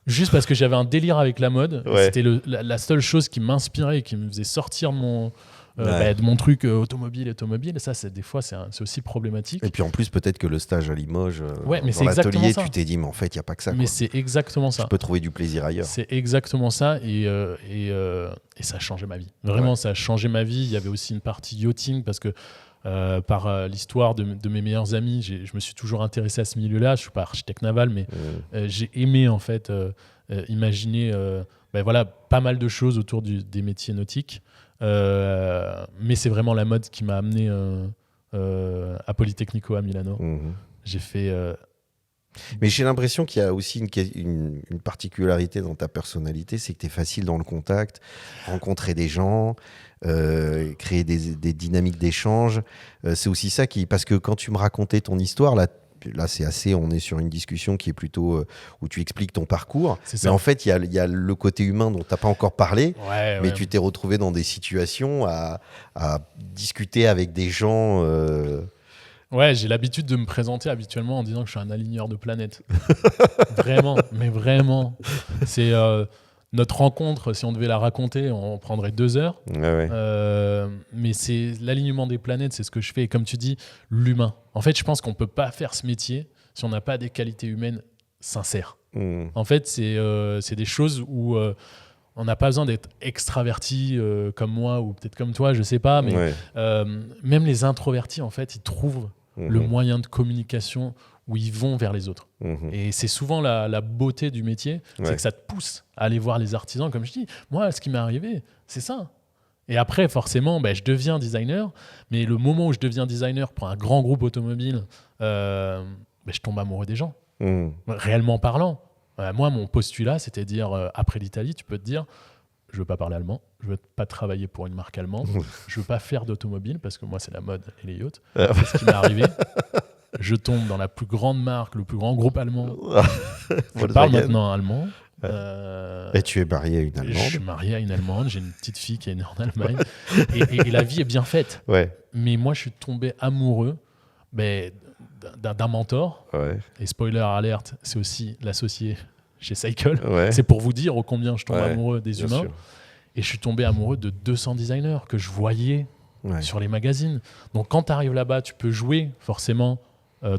Juste parce que j'avais un délire avec la mode. C'était la seule chose qui m'inspirait et qui me faisait sortir de mon truc automobile. Ça, des fois, c'est aussi problématique. Et puis en plus, peut-être que le stage à Limoges, mais dans l'atelier, tu t'es dit, mais en fait, il n'y a pas que ça. Mais c'est exactement ça. Je peux trouver du plaisir ailleurs. C'est exactement ça. Et ça a changé ma vie. Vraiment, ça a changé ma vie. Il y avait aussi une partie yachting parce que par l'histoire de mes meilleurs amis, je me suis toujours intéressé à ce milieu-là. Je ne suis pas architecte naval, mais j'ai aimé en fait imaginer pas mal de choses autour des métiers nautiques. Mais c'est vraiment la mode qui m'a amené à Politecnico à Milano. J'ai fait... Mais j'ai l'impression qu'il y a aussi une particularité dans ta personnalité, c'est que tu es facile dans le contact, rencontrer des gens, créer des dynamiques d'échange. C'est aussi ça parce que quand tu me racontais ton histoire, là on est sur une discussion qui est plutôt où tu expliques ton parcours. Mais en fait, il y a le côté humain dont tu n'as pas encore parlé, mais tu t'es retrouvé dans des situations à discuter avec des gens... Ouais, j'ai l'habitude de me présenter habituellement en disant que je suis un aligneur de planètes. Vraiment, mais vraiment. C'est notre rencontre, si on devait la raconter, on prendrait 2 heures. Mais c'est l'alignement des planètes, c'est ce que je fais. Et comme tu dis, l'humain. En fait, je pense qu'on ne peut pas faire ce métier si on n'a pas des qualités humaines sincères. En fait, c'est des choses où... on n'a pas besoin d'être extraverti comme moi ou peut-être comme toi, je sais pas, mais même les introvertis, en fait, ils trouvent le moyen de communication où ils vont vers les autres. Et c'est souvent la beauté du métier, c'est que ça te pousse à aller voir les artisans. Comme je dis, moi, ce qui m'est arrivé, c'est ça. Et après, forcément, je deviens designer, mais le moment où je deviens designer pour un grand groupe automobile, je tombe amoureux des gens, réellement parlant. Moi, mon postulat, c'était de dire, après l'Italie, tu peux te dire, je veux pas parler allemand, je veux pas travailler pour une marque allemande, je veux pas faire d'automobile, parce que moi, c'est la mode et les yachts. C'est ce qui m'est arrivé. Je tombe dans la plus grande marque, le plus grand groupe allemand. Je parle maintenant allemand. Et tu es marié à une Allemande. Je suis marié à une Allemande, j'ai une petite fille qui est née en Allemagne. et la vie est bien faite. Mais moi, je suis tombé amoureux d'un mentor. Et spoiler alert, c'est aussi l'associé chez Cycle. C'est pour vous dire ô combien je tombe amoureux des humains. Sûr. Et je suis tombé amoureux de 200 designers que je voyais sur les magazines. Donc quand tu arrives là-bas, tu peux jouer forcément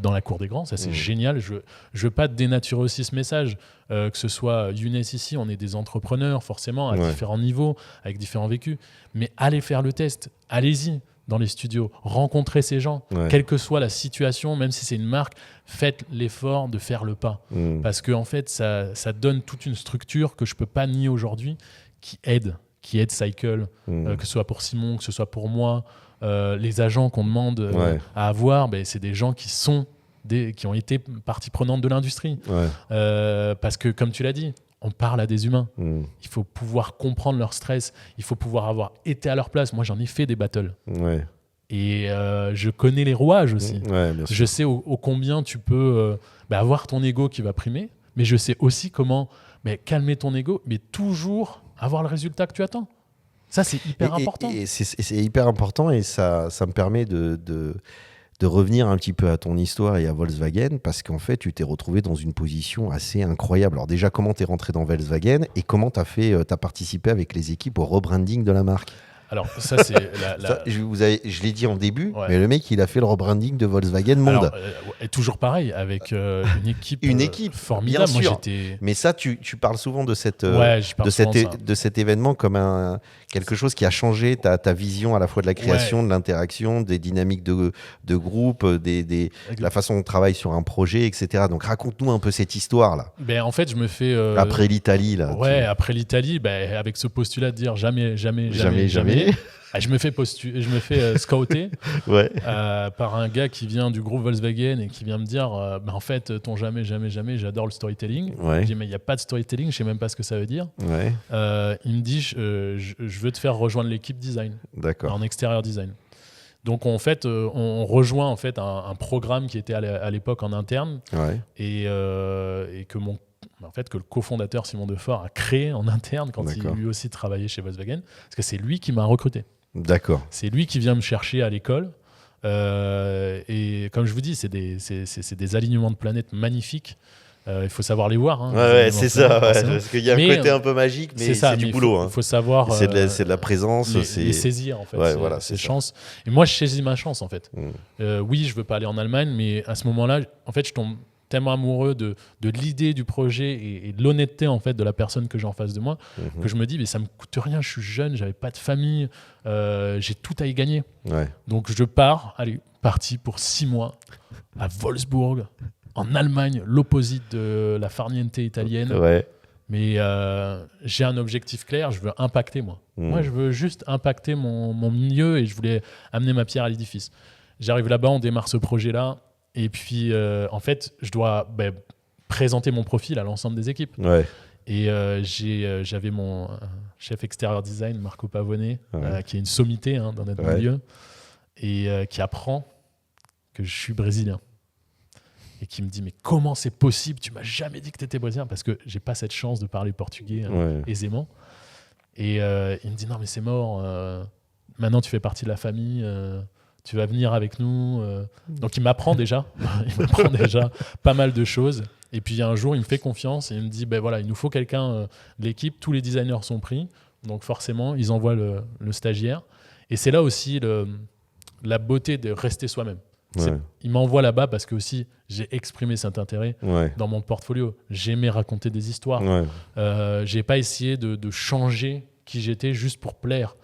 dans la cour des grands. Ça, c'est génial. Je veux pas dénaturer aussi ce message. Que ce soit Younes ici, on est des entrepreneurs forcément à différents niveaux, avec différents vécus. Mais allez faire le test. Allez-y dans les studios, rencontrez ces gens, quelle que soit la situation, même si c'est une marque, faites l'effort de faire le pas. Parce que en fait, ça donne toute une structure que je peux pas nier aujourd'hui, qui aide Cycle, que ce soit pour Simon, que ce soit pour moi. Les agents qu'on demande à avoir, c'est des gens qui ont été partie prenante de l'industrie. Parce que, comme tu l'as dit, on parle à des humains. Il faut pouvoir comprendre leur stress. Il faut pouvoir avoir été à leur place. Moi, j'en ai fait des battles. Et je connais les rouages aussi. Je sais au combien tu peux avoir ton ego qui va primer, mais je sais aussi comment calmer ton ego, mais toujours avoir le résultat que tu attends. Ça, c'est hyper important. Et c'est hyper important et ça me permet de revenir un petit peu à ton histoire et à Volkswagen, parce qu'en fait, tu t'es retrouvé dans une position assez incroyable. Alors déjà, comment tu es rentré dans Volkswagen et comment tu as participé avec les équipes au rebranding de la marque? Alors, ça, c'est je l'ai dit en début, mais le mec, il a fait le rebranding de Volkswagen Monde. Alors, et toujours pareil, avec une équipe formidable. Bien sûr. Mais ça, tu parles souvent de cet événement comme quelque chose qui a changé ta vision à la fois de la création, de l'interaction, des dynamiques de groupe, la façon dont on travaille sur un projet, etc. Donc, raconte-nous un peu cette histoire-là. En fait, je me fais... après l'Italie, là. Après l'Italie, avec ce postulat de dire jamais. Je me fais scouter par un gars qui vient du groupe Volkswagen et qui vient me dire en fait, ton jamais, j'adore le storytelling. Je dis, mais il n'y a pas de storytelling, je ne sais même pas ce que ça veut dire. Il me dit, je veux te faire rejoindre l'équipe design, en extérieur design. Donc en fait, on rejoint en fait un programme qui était à l'époque en interne et que que le cofondateur Simon Defort a créé en interne quand il lui aussi travaillait chez Volkswagen, parce que c'est lui qui m'a recruté. C'est lui qui vient me chercher à l'école. Et comme je vous dis, c'est des alignements de planètes magnifiques. Il faut savoir les voir. Hein, c'est ça. Parce qu'il y a un côté un peu magique, mais c'est du boulot. Il faut savoir. C'est de la présence. Les saisir, en fait. C'est chance. Et moi, je saisis ma chance, en fait. Oui, je veux pas aller en Allemagne, mais à ce moment-là, en fait, je tombe tellement amoureux de l'idée du projet et de l'honnêteté, en fait, de la personne que j'ai en face de moi, que je me dis, mais ça me coûte rien, je suis jeune, j'avais pas de famille, j'ai tout à y gagner. Donc, je parti pour 6 mois à Wolfsburg, en Allemagne, l'opposite de la farniente italienne. Mais j'ai un objectif clair, je veux impacter, moi. Moi, je veux juste impacter mon milieu et je voulais amener ma pierre à l'édifice. J'arrive là-bas, on démarre ce projet-là. Et puis, en fait, je dois présenter mon profil à l'ensemble des équipes. Et j'avais mon chef extérieur design, Marco Pavone, qui est une sommité dans notre milieu, et qui apprend que je suis brésilien. Et qui me dit, mais comment c'est possible? Tu m'as jamais dit que tu étais brésilien, parce que j'ai pas cette chance de parler portugais aisément. Et il me dit, non, mais c'est mort. Maintenant, tu fais partie de la famille. Tu vas venir avec nous. Donc, il m'apprend déjà. Pas mal de choses. Et puis, un jour, il me fait confiance et il me dit, voilà, il nous faut quelqu'un de l'équipe. Tous les designers sont pris. Donc, forcément, ils envoient le stagiaire. Et c'est là aussi la beauté de rester soi-même. Il m'envoie là-bas parce que aussi j'ai exprimé cet intérêt dans mon portfolio. J'aimais raconter des histoires. J'ai pas essayé de changer qui j'étais juste pour plaire.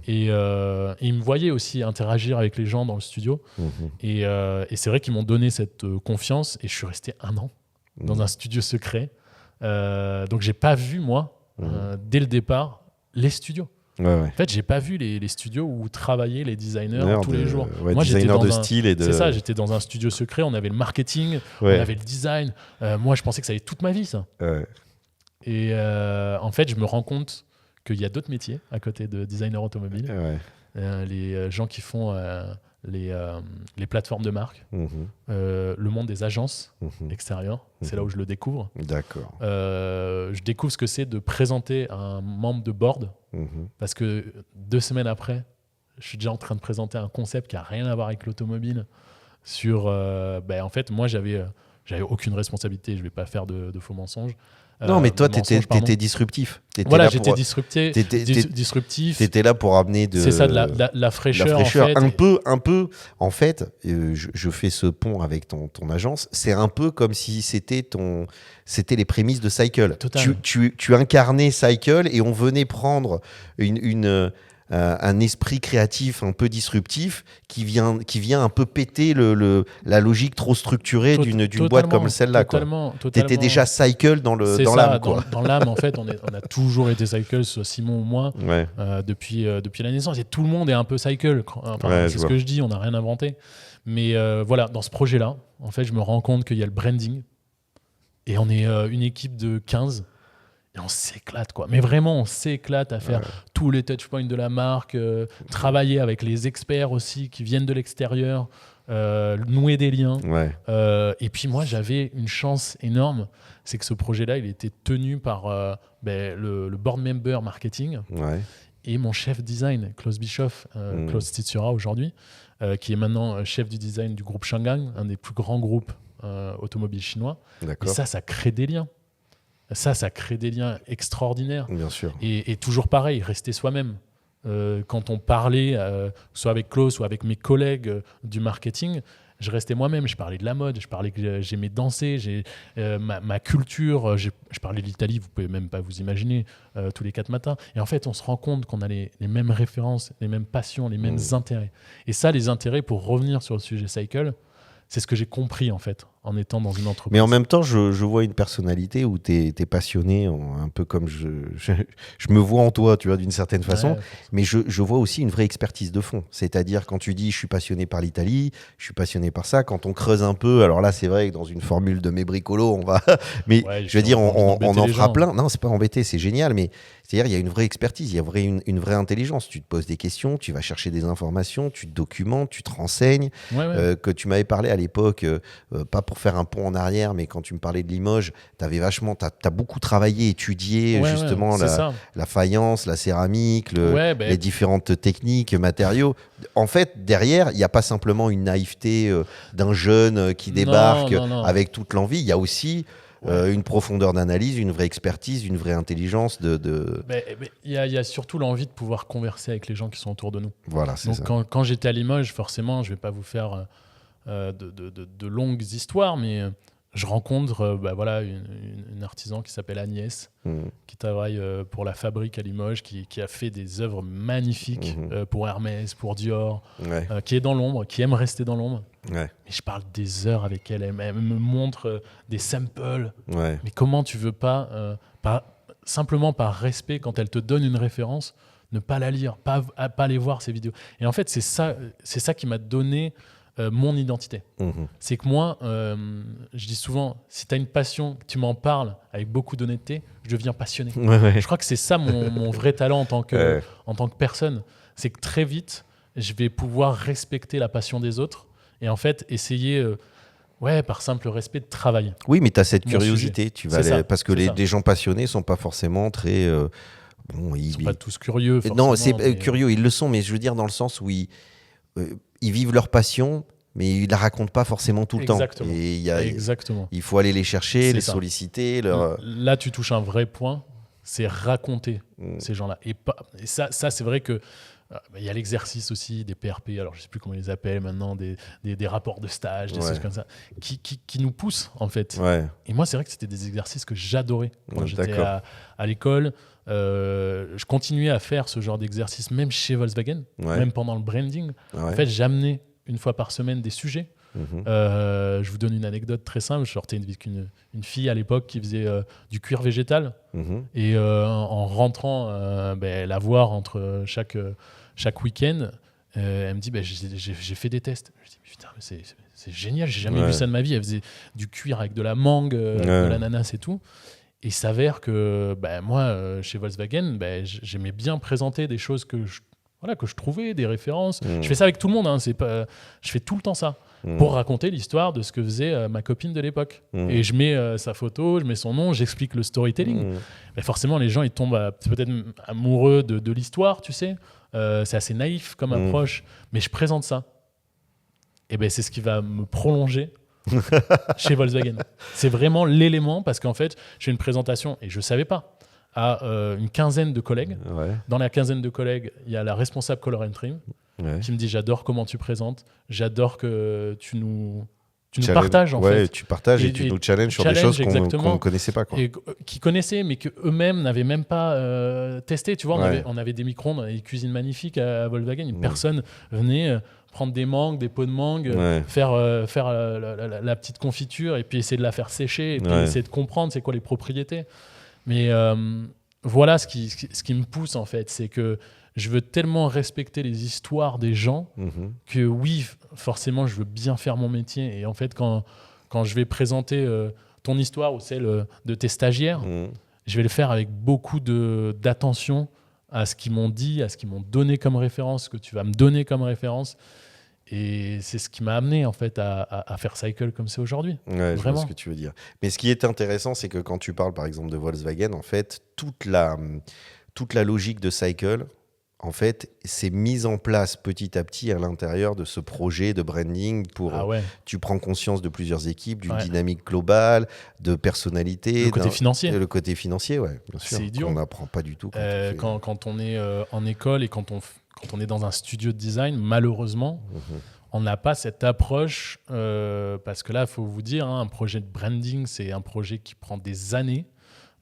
Et ils me voyaient aussi interagir avec les gens dans le studio. Et c'est vrai qu'ils m'ont donné cette confiance et je suis resté 1 an dans un studio secret. Donc j'ai pas vu, moi, dès le départ, les studios. En fait, j'ai pas vu les studios où travaillaient les designers tous les jours. Moi, designer de style et de... C'est ça, j'étais dans un studio secret, on avait le marketing, on avait le design. Moi, je pensais que ça allait être toute ma vie, ça. Et en fait, je me rends compte qu'il y a d'autres métiers à côté de designer automobile. Les gens qui font les plateformes de marque, le monde des agences extérieures, c'est là où je le découvre. D'accord. Je découvre ce que c'est de présenter un membre de board, parce que 2 semaines après, je suis déjà en train de présenter un concept qui n'a rien à voir avec l'automobile. En fait, moi, j'avais aucune responsabilité, je ne vais pas faire de faux mensonges. Non, mais toi, t'étais disruptif. J'étais disruptif. T'étais là pour amener c'est ça, de la fraîcheur. En fait. Un peu. En fait, je fais ce pont avec ton agence. C'est un peu comme si c'était les prémices de Cycle. Tu incarnais Cycle et on venait prendre un esprit créatif un peu disruptif qui vient un peu péter la logique trop structurée d'une boîte comme celle-là. T'étais déjà Cycle dans l'âme. Dans l'âme, en fait, on a toujours été Cycle, soit Simon ou moi, depuis la naissance. Et tout le monde est un peu Cycle. C'est ce que je dis, on n'a rien inventé. Mais voilà, dans ce projet-là, en fait, je me rends compte qu'il y a le branding. Et on est une équipe de 15. Et on s'éclate, quoi. Mais vraiment, on s'éclate à faire tous les touchpoints de la marque, travailler avec les experts aussi qui viennent de l'extérieur, nouer des liens. Et puis moi, j'avais une chance énorme, c'est que ce projet-là, il était tenu par le board member marketing et mon chef design, Klaus Bischoff, Klaus Titsura aujourd'hui, qui est maintenant chef du design du groupe Shangang, un des plus grands groupes automobiles chinois. Et ça crée des liens. Ça crée des liens extraordinaires. Bien sûr. Et toujours pareil, rester soi-même. Quand on parlait, soit avec Klaus ou avec mes collègues du marketing, je restais moi-même. Je parlais de la mode, je parlais que j'aimais danser, ma culture. Je parlais de l'Italie, vous pouvez même pas vous imaginer, tous les 4 matins. Et en fait, on se rend compte qu'on a les mêmes références, les mêmes passions, les mêmes intérêts. Et ça, les intérêts, pour revenir sur le sujet Cycle, c'est ce que j'ai compris, en fait, en étant dans une entreprise. Mais en même temps, je vois une personnalité où tu es passionné, un peu comme je me vois en toi, tu vois, d'une certaine façon. Mais je vois aussi une vraie expertise de fond. C'est-à-dire, quand tu dis « je suis passionné par l'Italie, je suis passionné par ça », quand on creuse un peu, alors là, c'est vrai que dans une formule de mes bricolos, on va... mais je veux dire, on en fera plein. Non, c'est pas embêté, c'est génial, mais c'est-à-dire, il y a une vraie expertise, il y a une vraie intelligence. Tu te poses des questions, tu vas chercher des informations, tu te documentes, tu te renseignes. Que tu m'avais parlé à l'époque, pas pour faire un pont en arrière, mais quand tu me parlais de Limoges, t'as beaucoup travaillé, étudié justement la faïence, la céramique, les différentes techniques, matériaux. En fait, derrière, il n'y a pas simplement une naïveté d'un jeune qui débarque avec toute l'envie. Il y a aussi une profondeur d'analyse, une vraie expertise, une vraie intelligence. Il y a surtout l'envie de pouvoir converser avec les gens qui sont autour de nous. Voilà, c'est donc ça. Quand j'étais à Limoges, forcément, je ne vais pas vous faire de longues histoires, mais je rencontre une artisan qui s'appelle Agnès, qui travaille pour la fabrique à Limoges, qui a fait des œuvres magnifiques pour Hermès, pour Dior, qui est dans l'ombre, qui aime rester dans l'ombre. Ouais. Mais je parle des heures avec elle. Elle me montre des samples. Ouais. Mais comment tu veux pas, simplement par respect, quand elle te donne une référence, ne pas la lire, pas aller voir ses vidéos. Et en fait, c'est ça qui m'a donné mon identité. C'est que moi, je dis souvent, si tu as une passion, tu m'en parles avec beaucoup d'honnêteté, je deviens passionné. Ouais. Je crois que c'est ça mon vrai talent en tant que personne. C'est que très vite, je vais pouvoir respecter la passion des autres et en fait essayer, par simple respect, de travailler. Oui, mais tu as cette curiosité. Parce que les gens passionnés ne sont pas forcément très... ils ne sont pas tous curieux. Non, curieux, ils le sont, mais je veux dire dans le sens où ils vivent leur passion, mais ils la racontent pas forcément tout le temps. Et Exactement. Il faut aller les chercher, les solliciter. Là, tu touches un vrai point, c'est raconter ces gens-là. Et ça, c'est vrai que il y a l'exercice aussi des PRP, alors je sais plus comment ils les appellent maintenant, des rapports de stage, des choses comme ça, qui nous poussent en fait. Ouais. Et moi, c'est vrai que c'était des exercices que j'adorais quand j'étais à l'école. Je continuais à faire ce genre d'exercice même chez Volkswagen, même pendant le branding. En fait, j'amenais une fois par semaine des sujets. Je vous donne une anecdote très simple. Je sortais avec une fille à l'époque qui faisait du cuir végétal. Et en rentrant la voir entre chaque week-end, elle me dit j'ai fait des tests. Je dis putain, c'est génial, j'ai jamais vu ça de ma vie. Elle faisait du cuir avec de la mangue, de l'ananas et tout. Et il s'avère que moi, chez Volkswagen, j'aimais bien présenter des choses que je trouvais, des références. Je fais ça avec tout le monde, hein, je fais tout le temps ça, pour raconter l'histoire de ce que faisait ma copine de l'époque. Et je mets sa photo, je mets son nom, j'explique le storytelling. Forcément, les gens ils tombent peut-être amoureux de l'histoire, tu sais. C'est assez naïf comme approche, mais je présente ça. Et c'est ce qui va me prolonger chez Volkswagen. C'est vraiment l'élément, parce qu'en fait, j'ai une présentation, et je ne savais pas, à une quinzaine de collègues. Dans la quinzaine de collègues, il y a la responsable Color and Trim qui me dit j'adore comment tu présentes, j'adore que tu nous partages en fait. Tu partages et tu nous challenges sur des choses qu'on ne connaissait pas. Et qui connaissaient, mais qu'eux-mêmes n'avaient même pas testé. Tu vois, on avait des micro-ondes et des cuisines magnifiques à Volkswagen. Une personne venait prendre des mangues, des pots de mangue, faire la petite confiture et puis essayer de la faire sécher et puis essayer de comprendre c'est quoi les propriétés. Mais voilà ce qui me pousse en fait, c'est que je veux tellement respecter les histoires des gens que oui, forcément, je veux bien faire mon métier. Et en fait, quand je vais présenter ton histoire ou celle de tes stagiaires, je vais le faire avec beaucoup d'attention à ce qu'ils m'ont dit, à ce qu'ils m'ont donné comme référence, ce que tu vas me donner comme référence. Et c'est ce qui m'a amené en fait à faire Cycle comme c'est aujourd'hui. Ouais, je vois ce que tu veux dire. Mais ce qui est intéressant, c'est que quand tu parles par exemple de Volkswagen, en fait, toute la logique de Cycle, en fait, c'est mise en place petit à petit à l'intérieur de ce projet de branding pour tu prends conscience de plusieurs équipes, d'une dynamique globale, de personnalité. Le côté financier. Le côté financier, bien sûr. C'est idiot. On n'apprend pas du tout. Quand on est en école et quand on est dans un studio de design, malheureusement, on n'a pas cette approche parce que là, il faut vous dire, un projet de branding, c'est un projet qui prend des années.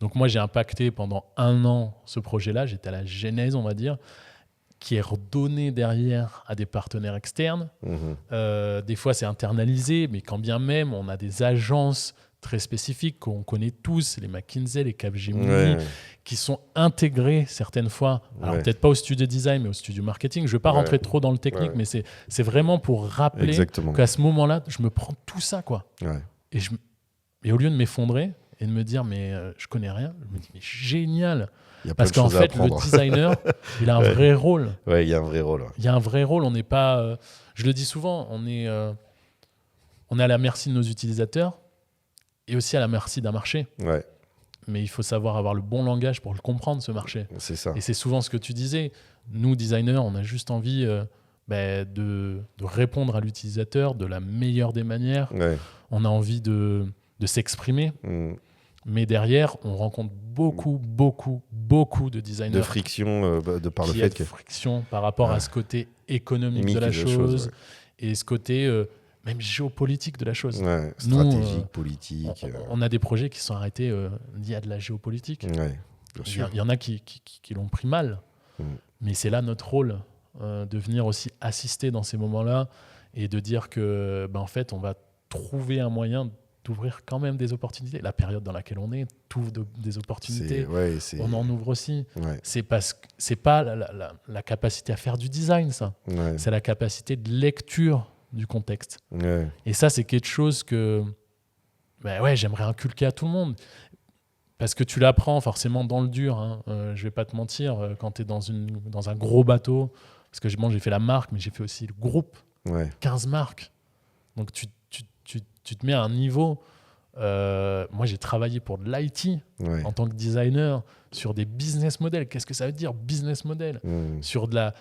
Donc moi, j'ai impacté pendant 1 an ce projet-là. J'étais à la genèse, on va dire, qui est redonné derrière à des partenaires externes. Des fois, c'est internalisé, mais quand bien même, on a des agences très spécifiques qu'on connaît tous, les McKinsey, les Capgemini, qui sont intégrées certaines fois, alors peut-être pas au studio design, mais au studio marketing. Je ne vais pas rentrer trop dans le technique, mais c'est vraiment pour rappeler qu'à ce moment-là, je me prends tout ça, quoi. Et au lieu de m'effondrer et de me dire, mais je connais rien, je me dis, mais génial. Parce qu'en fait, le designer, il a un vrai rôle. Il y a un vrai rôle. Il y a un vrai rôle. On n'est pas... je le dis souvent, on est à la merci de nos utilisateurs et aussi à la merci d'un marché. Mais il faut savoir avoir le bon langage pour le comprendre, ce marché. C'est ça. Et c'est souvent ce que tu disais. Nous, designers, on a juste envie de répondre à l'utilisateur de la meilleure des manières. On a envie de s'exprimer. Mais derrière, on rencontre beaucoup de designers. De friction de par le fait que... friction par rapport à ce côté économique de la chose et ce côté même géopolitique de la chose. Ouais, stratégique, politique. On a des projets qui sont arrêtés liés à de la géopolitique. Ouais, bien sûr. Il y en a qui l'ont pris mal. Mais c'est là notre rôle, de venir aussi assister dans ces moments-là et de dire que, en fait, on va trouver un moyen d'ouvrir quand même des opportunités. La période dans laquelle on est t'ouvre des opportunités. On en ouvre aussi. Ouais. C'est parce que c'est pas la capacité à faire du design, ça. Ouais. C'est la capacité de lecture du contexte. Ouais. Et ça, c'est quelque chose que j'aimerais inculquer à tout le monde. Parce que tu l'apprends forcément dans le dur. Hein. Je vais pas te mentir, quand tu es dans un gros bateau, parce que j'ai fait la marque, mais j'ai fait aussi le groupe. 15 marques. Donc tu te mets à un niveau. Moi, j'ai travaillé pour de l'IT en tant que designer sur des business models. Qu'est-ce que ça veut dire, business model? Sur de la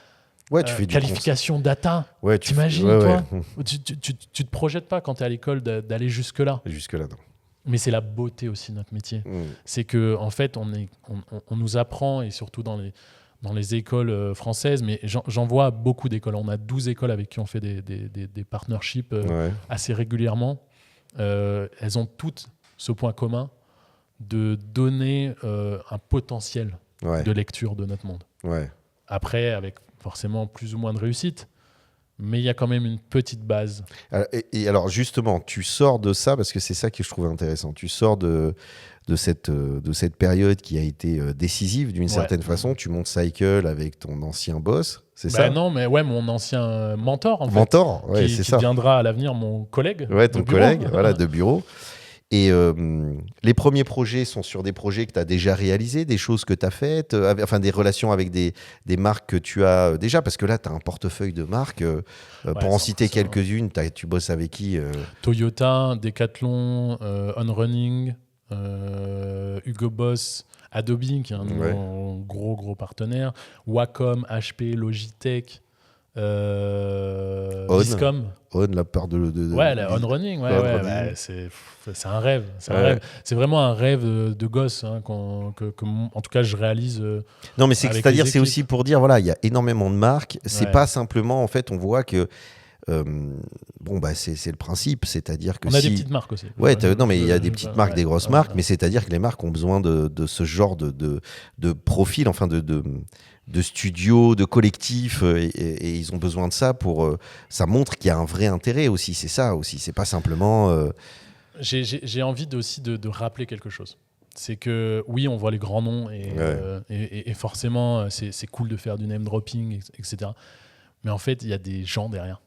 qualification data. T'imagines, toi tu te projettes pas quand tu es à l'école d'aller jusque-là. Jusque-là, non. Mais c'est la beauté aussi de notre métier. C'est que en fait, on nous apprend, et surtout dans les écoles françaises, mais j'en vois beaucoup d'écoles. On a 12 écoles avec qui on fait des partnerships assez régulièrement. Elles ont toutes ce point commun de donner un potentiel de lecture de notre monde. Après, avec forcément plus ou moins de réussite, mais il y a quand même une petite base. Et alors justement, tu sors de ça, parce que c'est ça que je trouve intéressant. Tu sors de cette période qui a été décisive d'une certaine façon. Tu montes Cycle avec ton ancien boss, c'est ça? Non, mais mon ancien mentor, c'est ça. Qui deviendra à l'avenir mon collègue. Ton collègue, de bureau. Et les premiers projets sont sur des projets que tu as déjà réalisés, des choses que tu as faites, des relations avec des marques que tu as déjà, parce que là, tu as un portefeuille de marques. Pour en citer quelques-unes, tu bosses avec qui Toyota, Decathlon, On Running, Hugo Boss, Adobe, qui est un gros partenaire, Wacom, HP, Logitech, Discom. La part de la On Running, c'est un rêve. C'est vraiment un rêve de gosse, hein, que en tout cas je réalise. Non, mais c'est-à-dire, c'est aussi pour dire, il y a énormément de marques. C'est pas simplement, en fait, on voit que c'est le principe, c'est-à-dire que on a des petites marques aussi. Mais il y a des petites marques, des grosses marques, mais c'est-à-dire que les marques ont besoin de ce genre de profil, enfin de studios, de collectifs, et ils ont besoin de ça pour. Ça montre qu'il y a un vrai intérêt aussi. C'est ça aussi. C'est pas simplement. J'ai envie aussi de rappeler quelque chose. C'est que oui, on voit les grands noms et forcément c'est cool de faire du name dropping, etc. Mais en fait, il y a des gens derrière.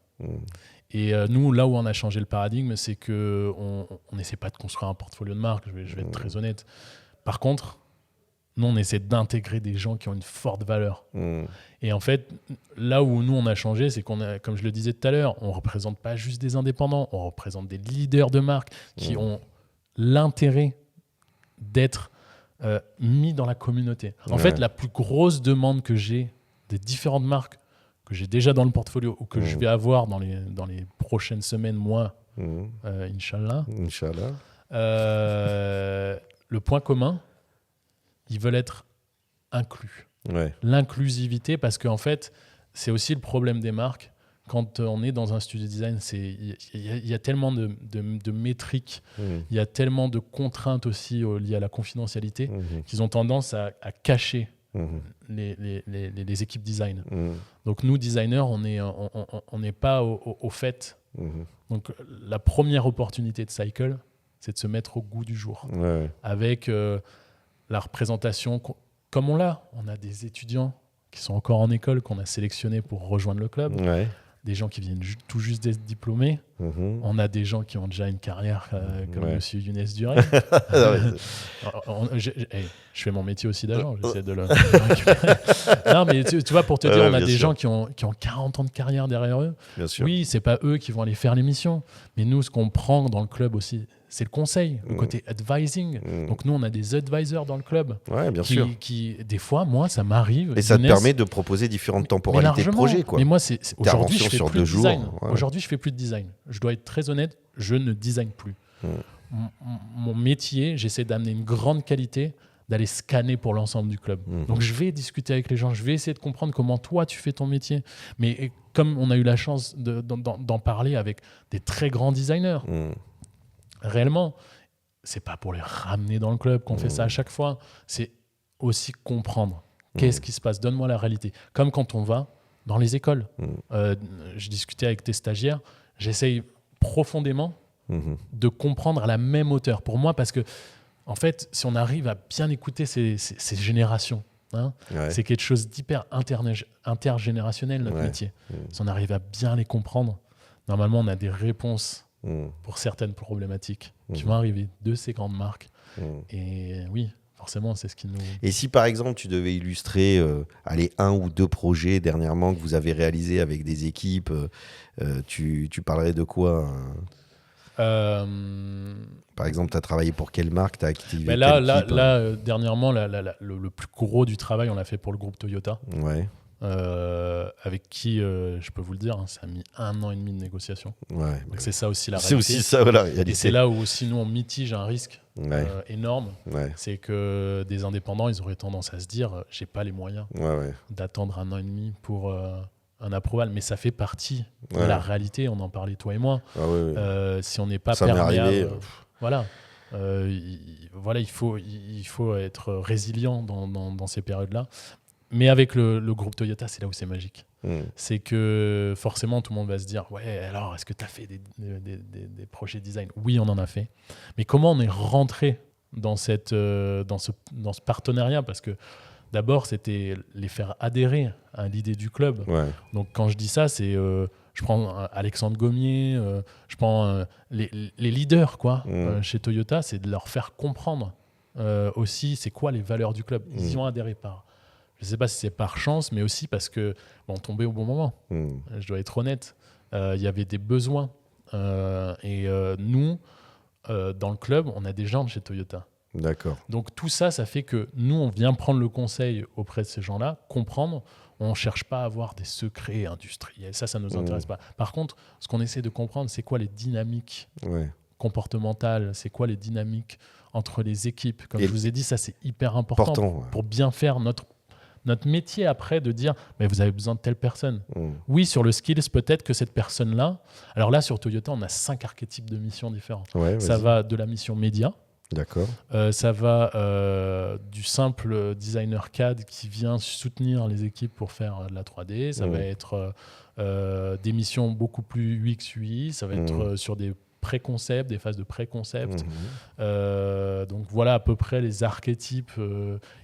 Et nous, là où on a changé le paradigme, c'est que on n'essaie pas de construire un portfolio de marques. Je vais être très honnête. Par contre, nous, on essaie d'intégrer des gens qui ont une forte valeur. Et en fait, là où nous, on a changé, c'est qu'on a, comme je le disais tout à l'heure, on ne représente pas juste des indépendants, on représente des leaders de marques qui ont l'intérêt d'être mis dans la communauté. En fait, la plus grosse demande que j'ai des différentes marques que j'ai déjà dans le portfolio ou que je vais avoir dans les prochaines semaines, mois, Inch'Allah. Le point commun, ils veulent être inclus. L'inclusivité, parce qu'en fait, c'est aussi le problème des marques. Quand on est dans un studio design, il y a tellement de métriques, il y a tellement de contraintes aussi liées à la confidentialité qu'ils ont tendance à cacher les équipes design. Donc nous, designers, on n'est pas au fait. Donc la première opportunité de Cycle, c'est de se mettre au goût du jour. Avec la représentation, comme on l'a. On a des étudiants qui sont encore en école, qu'on a sélectionnés pour rejoindre le club. Des gens qui viennent tout juste d'être diplômés. On a des gens qui ont déjà une carrière comme Monsieur Younes Duré. Je fais mon métier aussi d'agent, j'essaie de le récupérer. Non, mais tu vois, pour te dire, on a des gens qui ont 40 ans de carrière derrière eux. Oui, c'est pas eux qui vont aller faire l'émission, mais nous, ce qu'on prend dans le club aussi, c'est le conseil, le côté advising. Donc nous, on a des advisors dans le club. Qui, des fois, moi, ça m'arrive. Et ça te permet de proposer différentes temporalités de projet, quoi. Mais moi, aujourd'hui, je fais plus de design. Aujourd'hui, je fais plus de design. Je dois être très honnête, je ne design plus. mon métier, j'essaie d'amener une grande qualité, d'aller scanner pour l'ensemble du club. Donc je vais discuter avec les gens, je vais essayer de comprendre comment toi tu fais ton métier. Mais comme on a eu la chance d'en parler avec des très grands designers, réellement, c'est pas pour les ramener dans le club qu'on fait ça à chaque fois, c'est aussi comprendre qu'est-ce qui se passe, donne-moi la réalité. Comme quand on va dans les écoles. Je discutais avec tes stagiaires, j'essaye profondément de comprendre à la même hauteur pour moi, parce que en fait, si on arrive à bien écouter ces générations, c'est quelque chose d'hyper intergénérationnel, notre métier. Si on arrive à bien les comprendre, normalement on a des réponses pour certaines problématiques qui vont arriver de ces grandes marques. Et oui, forcément, c'est ce qui nous... Et si par exemple tu devais illustrer un ou deux projets dernièrement que vous avez réalisés avec des équipes, tu parlerais de quoi Par exemple, tu as travaillé pour quelle marque, tu as activé quelle équipe dernièrement, le plus gros du travail, on l'a fait pour le groupe Toyota. Ouais. Avec qui, je peux vous le dire, ça a mis 1 an et demi de négociation. Ouais, donc c'est ça aussi la réalité. C'est aussi ça, voilà. Et c'est là où aussi nous on mitige un risque énorme. C'est que des indépendants, ils auraient tendance à se dire, j'ai pas les moyens d'attendre 1 an et demi pour un approval, mais ça fait partie de la réalité. On en parlait toi et moi. Si on n'est pas perméable, il faut être résilient dans ces périodes-là. Mais avec le groupe Toyota, c'est là où c'est magique. C'est que forcément, tout le monde va se dire, ouais, alors, est-ce que tu as fait des projets design ? Oui, on en a fait. Mais comment on est rentré dans ce partenariat ? Parce que d'abord, c'était les faire adhérer à l'idée du club. Donc, quand je dis ça, c'est... je prends Alexandre Gommier, je prends les leaders chez Toyota, c'est de leur faire comprendre aussi c'est quoi les valeurs du club. Ils y ont adhéré je ne sais pas si c'est par chance, mais aussi parce que on tombait au bon moment. Je dois être honnête. Il y avait des besoins. Nous, dans le club, on a des gens de chez Toyota. D'accord. Donc tout ça, ça fait que nous, on vient prendre le conseil auprès de ces gens-là, comprendre. On ne cherche pas à avoir des secrets industriels. Ça ne nous intéresse pas. Par contre, ce qu'on essaie de comprendre, c'est quoi les dynamiques comportementales, c'est quoi les dynamiques entre les équipes. Comme je vous ai dit, ça, c'est hyper important pour bien faire notre métier après, de dire mais vous avez besoin de telle personne. Oui, sur le skills, peut-être que cette personne-là... Alors là, sur Toyota, on a 5 archétypes de missions différents. Ça va de la mission média. D'accord. Ça va du simple designer CAD qui vient soutenir les équipes pour faire de la 3D. Ça va être des missions beaucoup plus UX, UI. Ça va être sur des pré-concept, des phases de pré-concept. Donc voilà à peu près les archétypes.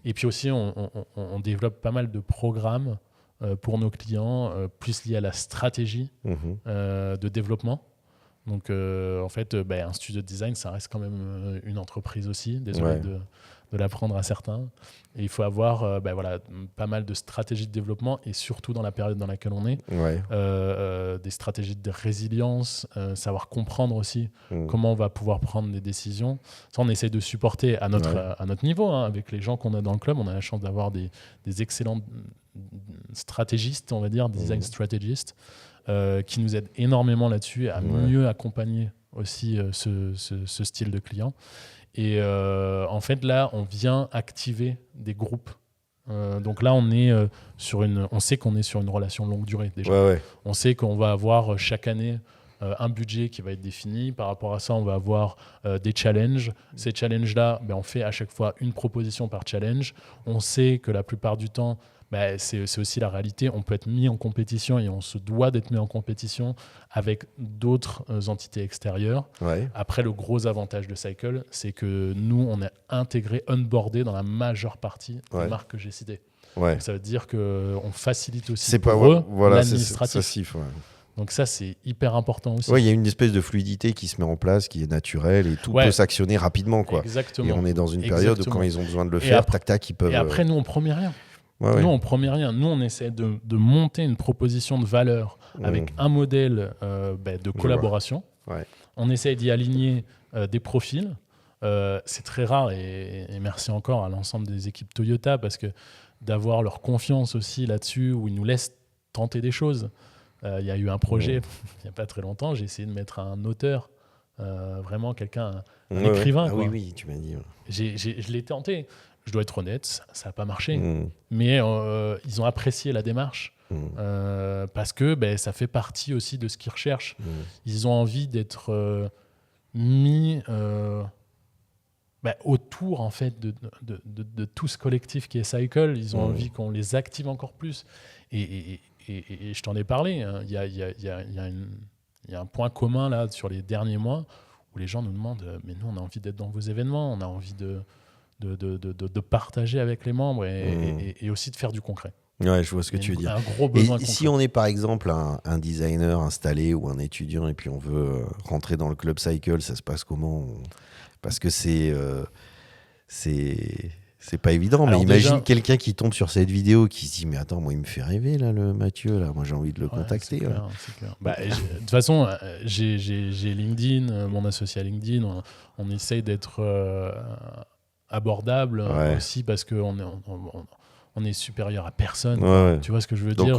Et puis aussi, on développe pas mal de programmes pour nos clients, plus liés à la stratégie de développement. Donc en fait, un studio de design, ça reste quand même une entreprise aussi. Désolé de l'apprendre à certains. Et il faut avoir pas mal de stratégies de développement, et surtout dans la période dans laquelle on est, des stratégies de résilience, savoir comprendre aussi comment on va pouvoir prendre des décisions. Ça, on essaie de supporter à notre niveau, avec les gens qu'on a dans le club. On a la chance d'avoir des excellents stratégistes, on va dire, design stratégistes, qui nous aident énormément là-dessus à mieux accompagner aussi ce style de client. Et en fait, là, on vient activer des groupes. Donc là, on sait qu'on est sur une relation longue durée déjà. On sait qu'on va avoir chaque année un budget qui va être défini. Par rapport à ça, on va avoir des challenges. Ces challenges-là, on fait à chaque fois une proposition par challenge. On sait que la plupart du temps, c'est aussi la réalité. On peut être mis en compétition, et on se doit d'être mis en compétition avec d'autres entités extérieures. Après, le gros avantage de Cycle, c'est que nous, on est intégré, onboardé dans la majeure partie des marques que j'ai citées. Donc, ça veut dire qu'on facilite aussi eux l'administratif. Donc ça, c'est hyper important aussi. Il y a une espèce de fluidité qui se met en place, qui est naturelle, et tout peut s'actionner rapidement. Exactement. Et on est dans une période où quand ils ont besoin de le faire, tac, ils peuvent... Et après, nous, on ne promet rien. Nous, on promet rien. Nous, on essaie de monter une proposition de valeur avec un modèle de collaboration. On essaie d'y aligner des profils. C'est très rare, et merci encore à l'ensemble des équipes Toyota, parce que d'avoir leur confiance aussi là-dessus, où ils nous laissent tenter des choses. Il y a eu un projet, il n'y a pas très longtemps, j'ai essayé de mettre un auteur vraiment quelqu'un, un écrivain. Ah, quoi. oui, tu m'as dit. Je l'ai tenté. Je dois être honnête, ça n'a pas marché. Mais ils ont apprécié la démarche parce que ça fait partie aussi de ce qu'ils recherchent. Ils ont envie d'être mis autour en fait de tout ce collectif qui est Cycle. Ils ont envie qu'on les active encore plus. Et je t'en ai parlé. Hein. Il y a un point commun là sur les derniers mois où les gens nous demandent mais nous on a envie d'être dans vos événements, on a envie de partager avec les membres et aussi de faire du concret. Ouais, je vois ce que tu veux dire. Un gros besoin et si on est par exemple un designer installé ou un étudiant et puis on veut rentrer dans le club Cycle, ça se passe comment ? Parce que c'est pas évident. Alors, mais imagine quelqu'un qui tombe sur cette vidéo qui se dit mais attends, moi il me fait rêver là, le Mathieu là, moi j'ai envie de le contacter. C'est clair. De toute façon, j'ai LinkedIn, mon associé à LinkedIn, on essaye d'être abordable aussi parce qu'on est supérieur à personne. Tu vois ce que je veux dire ?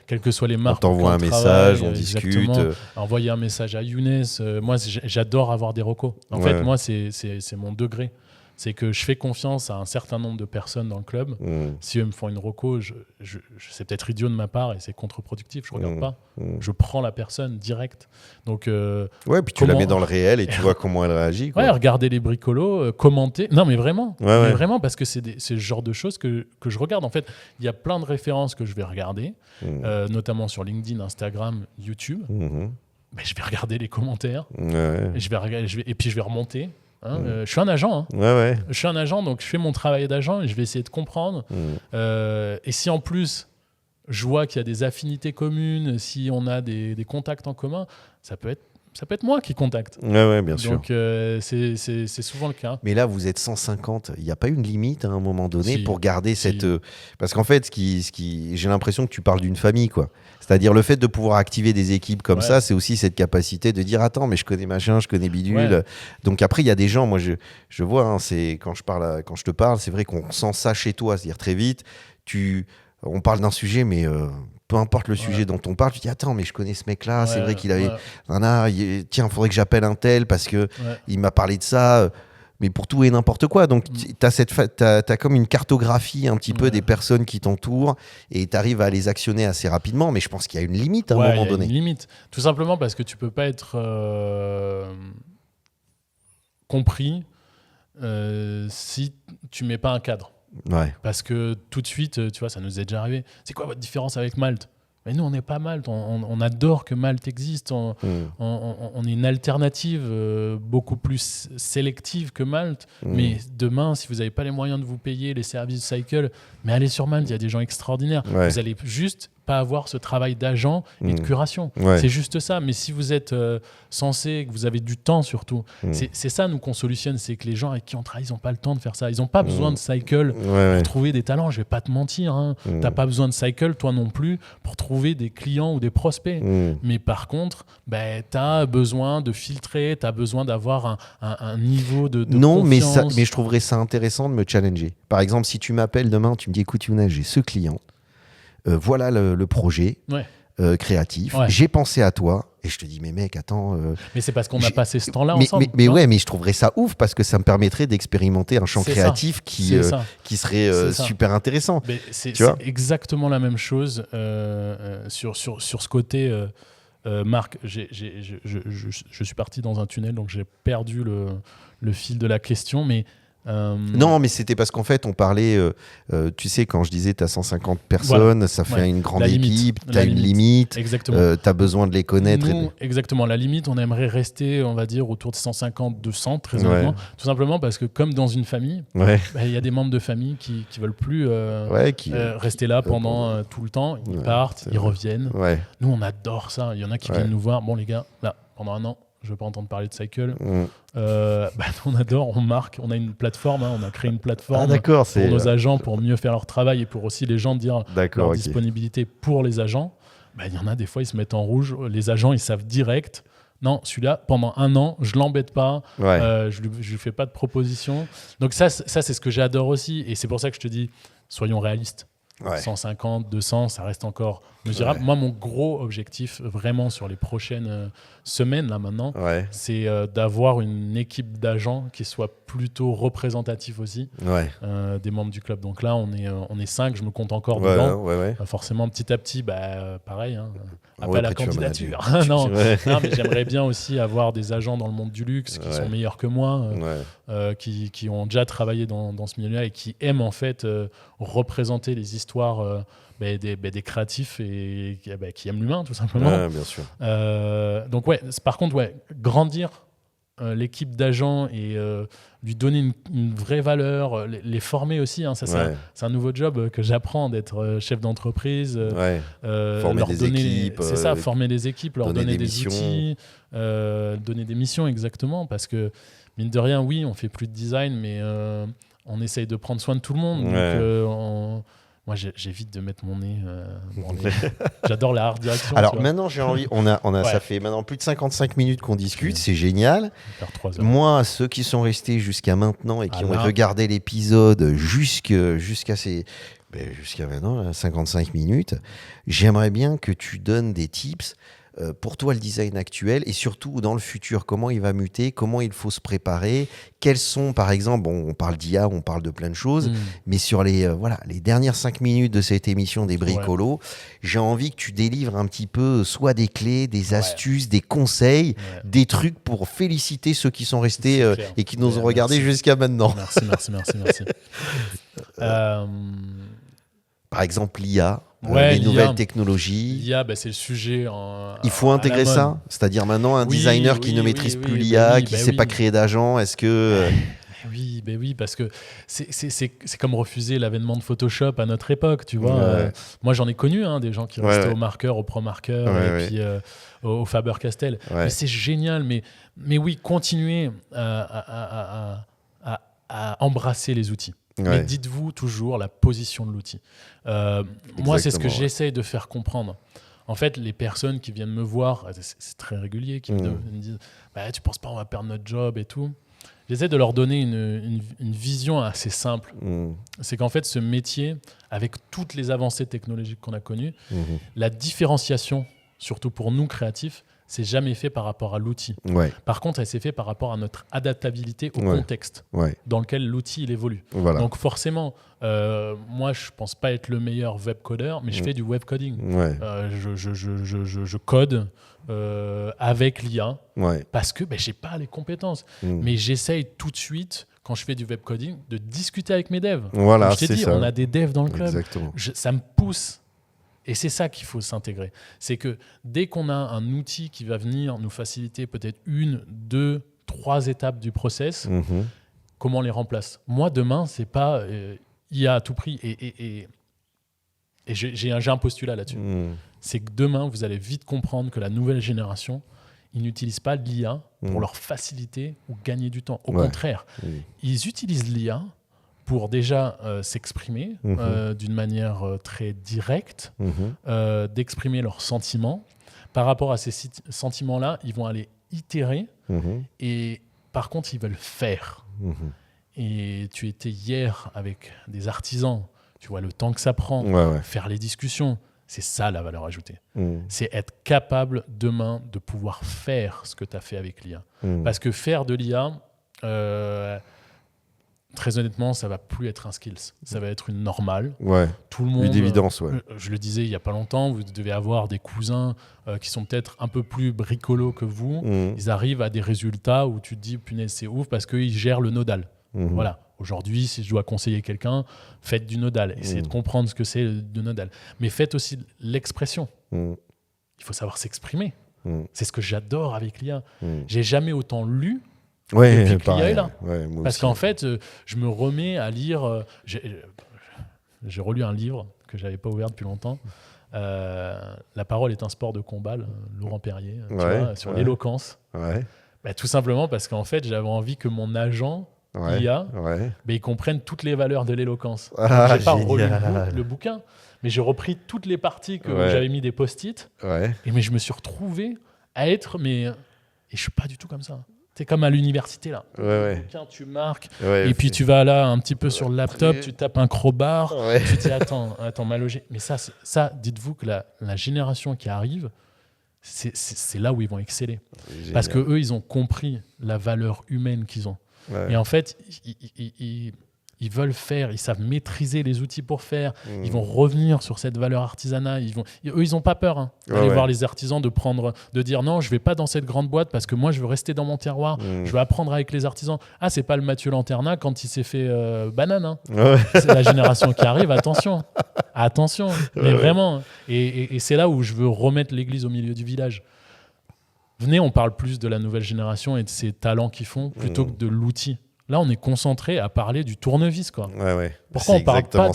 Quelles que soient les marques, on t'envoie un message, on discute. Envoyer un message à Younes. Moi, j'adore avoir des recos. En fait, moi, c'est mon degré. C'est que je fais confiance à un certain nombre de personnes dans le club. Si eux me font une reco, c'est peut-être idiot de ma part et c'est contre-productif. Je regarde pas. Je prends la personne direct. Donc, puis tu la mets dans le réel et tu vois comment elle réagit. Quoi. Regardez les bricolos, commenter. Non, mais vraiment. Mais vraiment, parce que c'est le genre de choses que je regarde. En fait, il y a plein de références que je vais regarder, notamment sur LinkedIn, Instagram, YouTube. Je vais regarder les commentaires. Et puis je vais remonter. Je suis un agent. Je suis un agent, donc je fais mon travail d'agent et je vais essayer de comprendre. Et si en plus, je vois qu'il y a des affinités communes, si on a des contacts en commun, ça peut être moi qui contacte. Bien sûr. Donc, c'est souvent le cas. Mais là, vous êtes 150. Il n'y a pas une limite à un moment donné pour garder cette... Parce qu'en fait, j'ai l'impression que tu parles d'une famille, quoi. C'est-à-dire le fait de pouvoir activer des équipes comme ça, c'est aussi cette capacité de dire « Attends, mais je connais machin, je connais bidule. » Donc après, il y a des gens, moi je vois, c'est, quand je te parle, c'est vrai qu'on sent ça chez toi. C'est-à-dire très vite, on parle d'un sujet, mais... peu importe le sujet dont on parle, tu dis attends mais je connais ce mec là, c'est vrai qu'il avait tiens, faudrait que j'appelle un tel parce que il m'a parlé de ça, mais pour tout et n'importe quoi. Donc t'as comme une cartographie un petit peu des personnes qui t'entourent et t'arrives à les actionner assez rapidement, mais je pense qu'il y a une limite à un moment donné. Il y a une limite, tout simplement parce que tu peux pas être compris si tu mets pas un cadre. Parce que tout de suite, tu vois, ça nous est déjà arrivé. C'est quoi votre différence avec Malte ? Mais nous, on n'est pas Malte. On adore que Malte existe. On est une alternative beaucoup plus sélective que Malte. Mais demain, si vous n'avez pas les moyens de vous payer les services Cycle, mais allez sur Malte, il y a des gens extraordinaires. Vous allez juste pas avoir ce travail d'agent et de curation. C'est juste ça. Mais si vous êtes censé, que vous avez du temps surtout, c'est ça nous qu'on solutionne, c'est que les gens avec qui on travaille, ils n'ont pas le temps de faire ça. Ils n'ont pas besoin de Cycle pour trouver des talents. Je vais pas te mentir. Tu n'as pas besoin de Cycle, toi non plus, pour trouver des clients ou des prospects. Mais par contre, tu as besoin de filtrer, tu as besoin d'avoir un niveau de confiance. Mais je trouverais ça intéressant de me challenger. Par exemple, si tu m'appelles demain, tu me dis écoute Younes, j'ai ce client. Voilà le projet créatif. J'ai pensé à toi et je te dis mais mec attends. Mais c'est parce qu'on a passé ce temps-là ensemble. Mais je trouverais ça ouf parce que ça me permettrait d'expérimenter un champ créatif qui serait super intéressant. C'est exactement la même chose sur ce côté. Marc, je suis parti dans un tunnel donc j'ai perdu le fil de la question, mais non, mais c'était parce qu'en fait, on parlait, tu sais, quand je disais tu as 150 personnes, ça fait une grande équipe, tu as une limite, tu as besoin de les connaître. Exactement, la limite, on aimerait rester, on va dire, autour de 150, 200, très honnêtement, tout simplement parce que comme dans une famille, il y a des membres de famille qui ne veulent plus rester là pendant tout le temps, ils partent, ils reviennent. Nous, on adore ça, il y en a qui viennent nous voir, bon les gars, là, pendant un an, je ne veux pas entendre parler de Cycle. On adore, on marque, on a une plateforme, on a créé une plateforme pour nos agents, pour mieux faire leur travail et pour aussi les gens dire leur disponibilité pour les agents. Il y en a des fois, ils se mettent en rouge. Les agents, ils savent direct. Non, celui-là, pendant un an, je ne l'embête pas, je ne lui fais pas de proposition. Donc ça, c'est ce que j'adore aussi. Et c'est pour ça que je te dis, soyons réalistes. 150, 200, ça reste encore Moi, mon gros objectif, vraiment, sur les prochaines semaines, là, maintenant, c'est d'avoir une équipe d'agents qui soit plutôt représentative aussi des membres du club. Donc là, on est 5, je me compte encore dedans. Forcément, petit à petit, pareil, appel à candidature. non, mais j'aimerais bien aussi avoir des agents dans le monde du luxe qui sont meilleurs que moi, qui ont déjà travaillé dans ce milieu-là et qui aiment en fait représenter les histoires des créatifs et qui aiment l'humain, tout simplement. Bien sûr. Donc par contre, grandir l'équipe d'agents et lui donner une vraie valeur, les former aussi. C'est un nouveau job que j'apprends, d'être chef d'entreprise. Former leur des donner, équipes. C'est ça, former des équipes, leur donner des outils, donner des missions, exactement. Parce que, mine de rien, oui, on fait plus de design, mais on essaye de prendre soin de tout le monde. Donc, moi, j'évite de mettre mon nez J'adore la art direction. Alors maintenant, j'ai envie. Ça fait maintenant plus de 55 minutes qu'on discute. C'est génial. Moi, ceux qui sont restés jusqu'à maintenant et qui ont regardé l'épisode jusqu'à maintenant, 55 minutes, j'aimerais bien que tu donnes des tips. Pour toi, le design actuel et surtout dans le futur, comment il va muter, comment il faut se préparer, quels sont, par exemple, on parle d'IA, on parle de plein de choses, mais sur les dernières 5 minutes de cette émission des Bricolos, j'ai envie que tu délivres un petit peu soit des clés, des astuces, des conseils, des trucs pour féliciter ceux qui sont restés et qui nous ont regardés jusqu'à maintenant. Merci. Par exemple, l'IA. Les nouvelles technologies. L'IA, c'est le sujet. Il faut intégrer ça. C'est-à-dire maintenant un designer qui ne maîtrise plus l'IA, qui ne sait pas créer d'agents. Est-ce que Oui, parce que c'est comme refuser l'avènement de Photoshop à notre époque, tu vois. Moi, j'en ai connu des gens qui restaient au marqueur, au ProMarker et puis au Faber-Castell. Mais c'est génial. Mais oui, continuez à embrasser les outils. Mais dites-vous toujours la position de l'outil. Moi, c'est ce que j'essaye de faire comprendre. En fait, les personnes qui viennent me voir, c'est très régulier, qui me disent tu penses pas on va perdre notre job et tout. J'essaie de leur donner une vision assez simple. C'est qu'en fait, ce métier, avec toutes les avancées technologiques qu'on a connues, la différenciation, surtout pour nous créatifs, c'est jamais fait par rapport à l'outil. Par contre, elle s'est fait par rapport à notre adaptabilité au contexte dans lequel l'outil il évolue. Donc forcément, moi, je pense pas être le meilleur web codeur, mais je fais du web coding. Je code avec l'IA parce que j'ai pas les compétences. Mais j'essaye tout de suite, quand je fais du web coding, de discuter avec mes devs. Je t'ai dit, on a des devs dans le club. Ça me pousse. Et c'est ça qu'il faut s'intégrer. C'est que dès qu'on a un outil qui va venir nous faciliter peut-être 1, 2, 3 étapes du process, comment on les remplace ? Moi, demain, c'est pas IA à tout prix. Et j'ai un postulat là-dessus. C'est que demain, vous allez vite comprendre que la nouvelle génération, ils n'utilisent pas l'IA pour leur faciliter ou gagner du temps. Au contraire, ils utilisent l'IA pour déjà s'exprimer d'une manière très directe, d'exprimer leurs sentiments. Par rapport à ces sentiments-là, ils vont aller itérer et par contre, ils veulent faire. Et tu étais hier avec des artisans, tu vois le temps que ça prend, faire les discussions, c'est ça la valeur ajoutée. C'est être capable demain de pouvoir faire ce que tu as fait avec l'IA. Parce que faire de l'IA... très honnêtement, ça va plus être un skills. Ça va être une normale. Tout le monde. Une évidence, je le disais il y a pas longtemps, vous devez avoir des cousins qui sont peut-être un peu plus bricolos que vous. Ils arrivent à des résultats où tu te dis, punaise, c'est ouf parce qu'ils gèrent le nodal. Voilà. Aujourd'hui, si je dois conseiller quelqu'un, faites du nodal. Essayez de comprendre ce que c'est le nodal. Mais faites aussi l'expression. Il faut savoir s'exprimer. C'est ce que j'adore avec l'IA. J'ai jamais autant lu depuis que l'IA est là. Parce qu'en fait, je me remets à lire... j'ai relu un livre que je n'avais pas ouvert depuis longtemps. La parole est un sport de combat, Laurent Perrier, tu vois, sur l'éloquence. Tout simplement parce qu'en fait, j'avais envie que mon agent, l'IA, il comprenne toutes les valeurs de l'éloquence. Je n'ai pas relu le bouquin, mais j'ai repris toutes les parties que j'avais mis des post-it. Mais je me suis retrouvé à être... Et je ne suis pas du tout comme ça. C'est comme à l'université, là. Ouais. Tu marques, et puis tu vas là un petit peu sur le laptop, tu tapes un crowbar, tu te dis attends, mal logé. Mais ça, dites-vous que la génération qui arrive, c'est là où ils vont exceller. Génial. Parce qu'eux, ils ont compris la valeur humaine qu'ils ont. Et en fait, ils veulent faire, ils savent maîtriser les outils pour faire, ils vont revenir sur cette valeur artisanale, eux, ils n'ont pas peur d'aller voir les artisans, de dire non, je ne vais pas dans cette grande boîte parce que moi, je veux rester dans mon terroir, je veux apprendre avec les artisans. Ah, c'est pas le Mathieu Lanterna quand il s'est fait banane. C'est la génération qui arrive, attention, mais vraiment. Et c'est là où je veux remettre l'église au milieu du village. Venez, on parle plus de la nouvelle génération et de ses talents qu'ils font plutôt que de l'outil. Là, on est concentré à parler du tournevis, quoi. Pourquoi on ne parle pas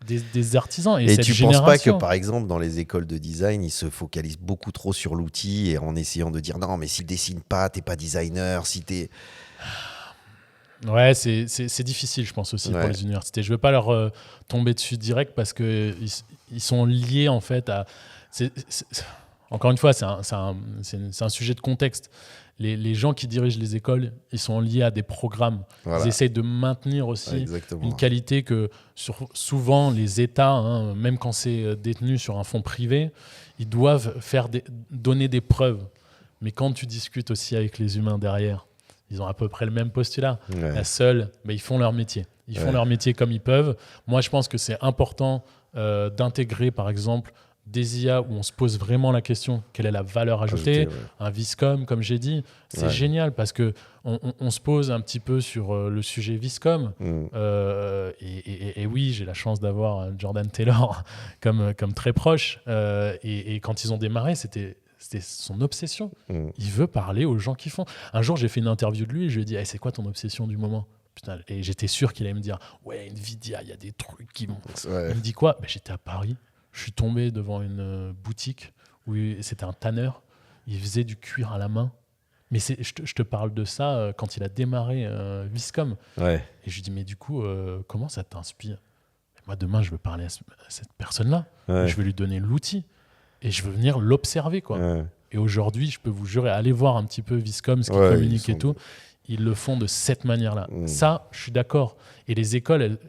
des artisans et cette tu ne penses pas que, par exemple, dans les écoles de design, ils se focalisent beaucoup trop sur l'outil et en essayant de dire non, mais si tu ne dessines pas, tu n'es pas designer, si tu es... Ouais, c'est difficile, je pense, aussi pour les universités. Je ne veux pas leur tomber dessus direct parce qu'ils sont liés, en fait, à... Encore une fois, c'est un sujet de contexte. Les gens qui dirigent les écoles, ils sont liés à des programmes. Ils essayent de maintenir aussi une qualité que souvent les États, même quand c'est détenu sur un fonds privé, ils doivent donner des preuves. Mais quand tu discutes aussi avec les humains derrière, ils ont à peu près le même postulat. Ils font leur métier. Ils font leur métier comme ils peuvent. Moi, je pense que c'est important d'intégrer, par exemple, des IA où on se pose vraiment la question quelle est la valeur ajoutée, un Viscom, comme j'ai dit, c'est génial parce que on se pose un petit peu sur le sujet Viscom. Et oui, j'ai la chance d'avoir Jordan Taylor comme très proche. Et quand ils ont démarré, c'était son obsession. Il veut parler aux gens qui font. Un jour, j'ai fait une interview de lui et je lui ai dit c'est quoi ton obsession du moment? Putain, et j'étais sûr qu'il allait me dire Nvidia, il y a des trucs qui vont. Il me dit quoi? J'étais à Paris. Je suis tombé devant une boutique où c'était un tanneur. Il faisait du cuir à la main. Mais je te parle de ça quand il a démarré Viscom. Et je lui dis, mais du coup, comment ça t'inspire? Moi, demain, je veux parler à cette personne-là. Je veux lui donner l'outil. Et je veux venir l'observer, quoi. Et aujourd'hui, je peux vous jurer, allez voir un petit peu Viscom, ce qu'ils communiquent et tout. Ils le font de cette manière-là. Ça, je suis d'accord. Et les écoles,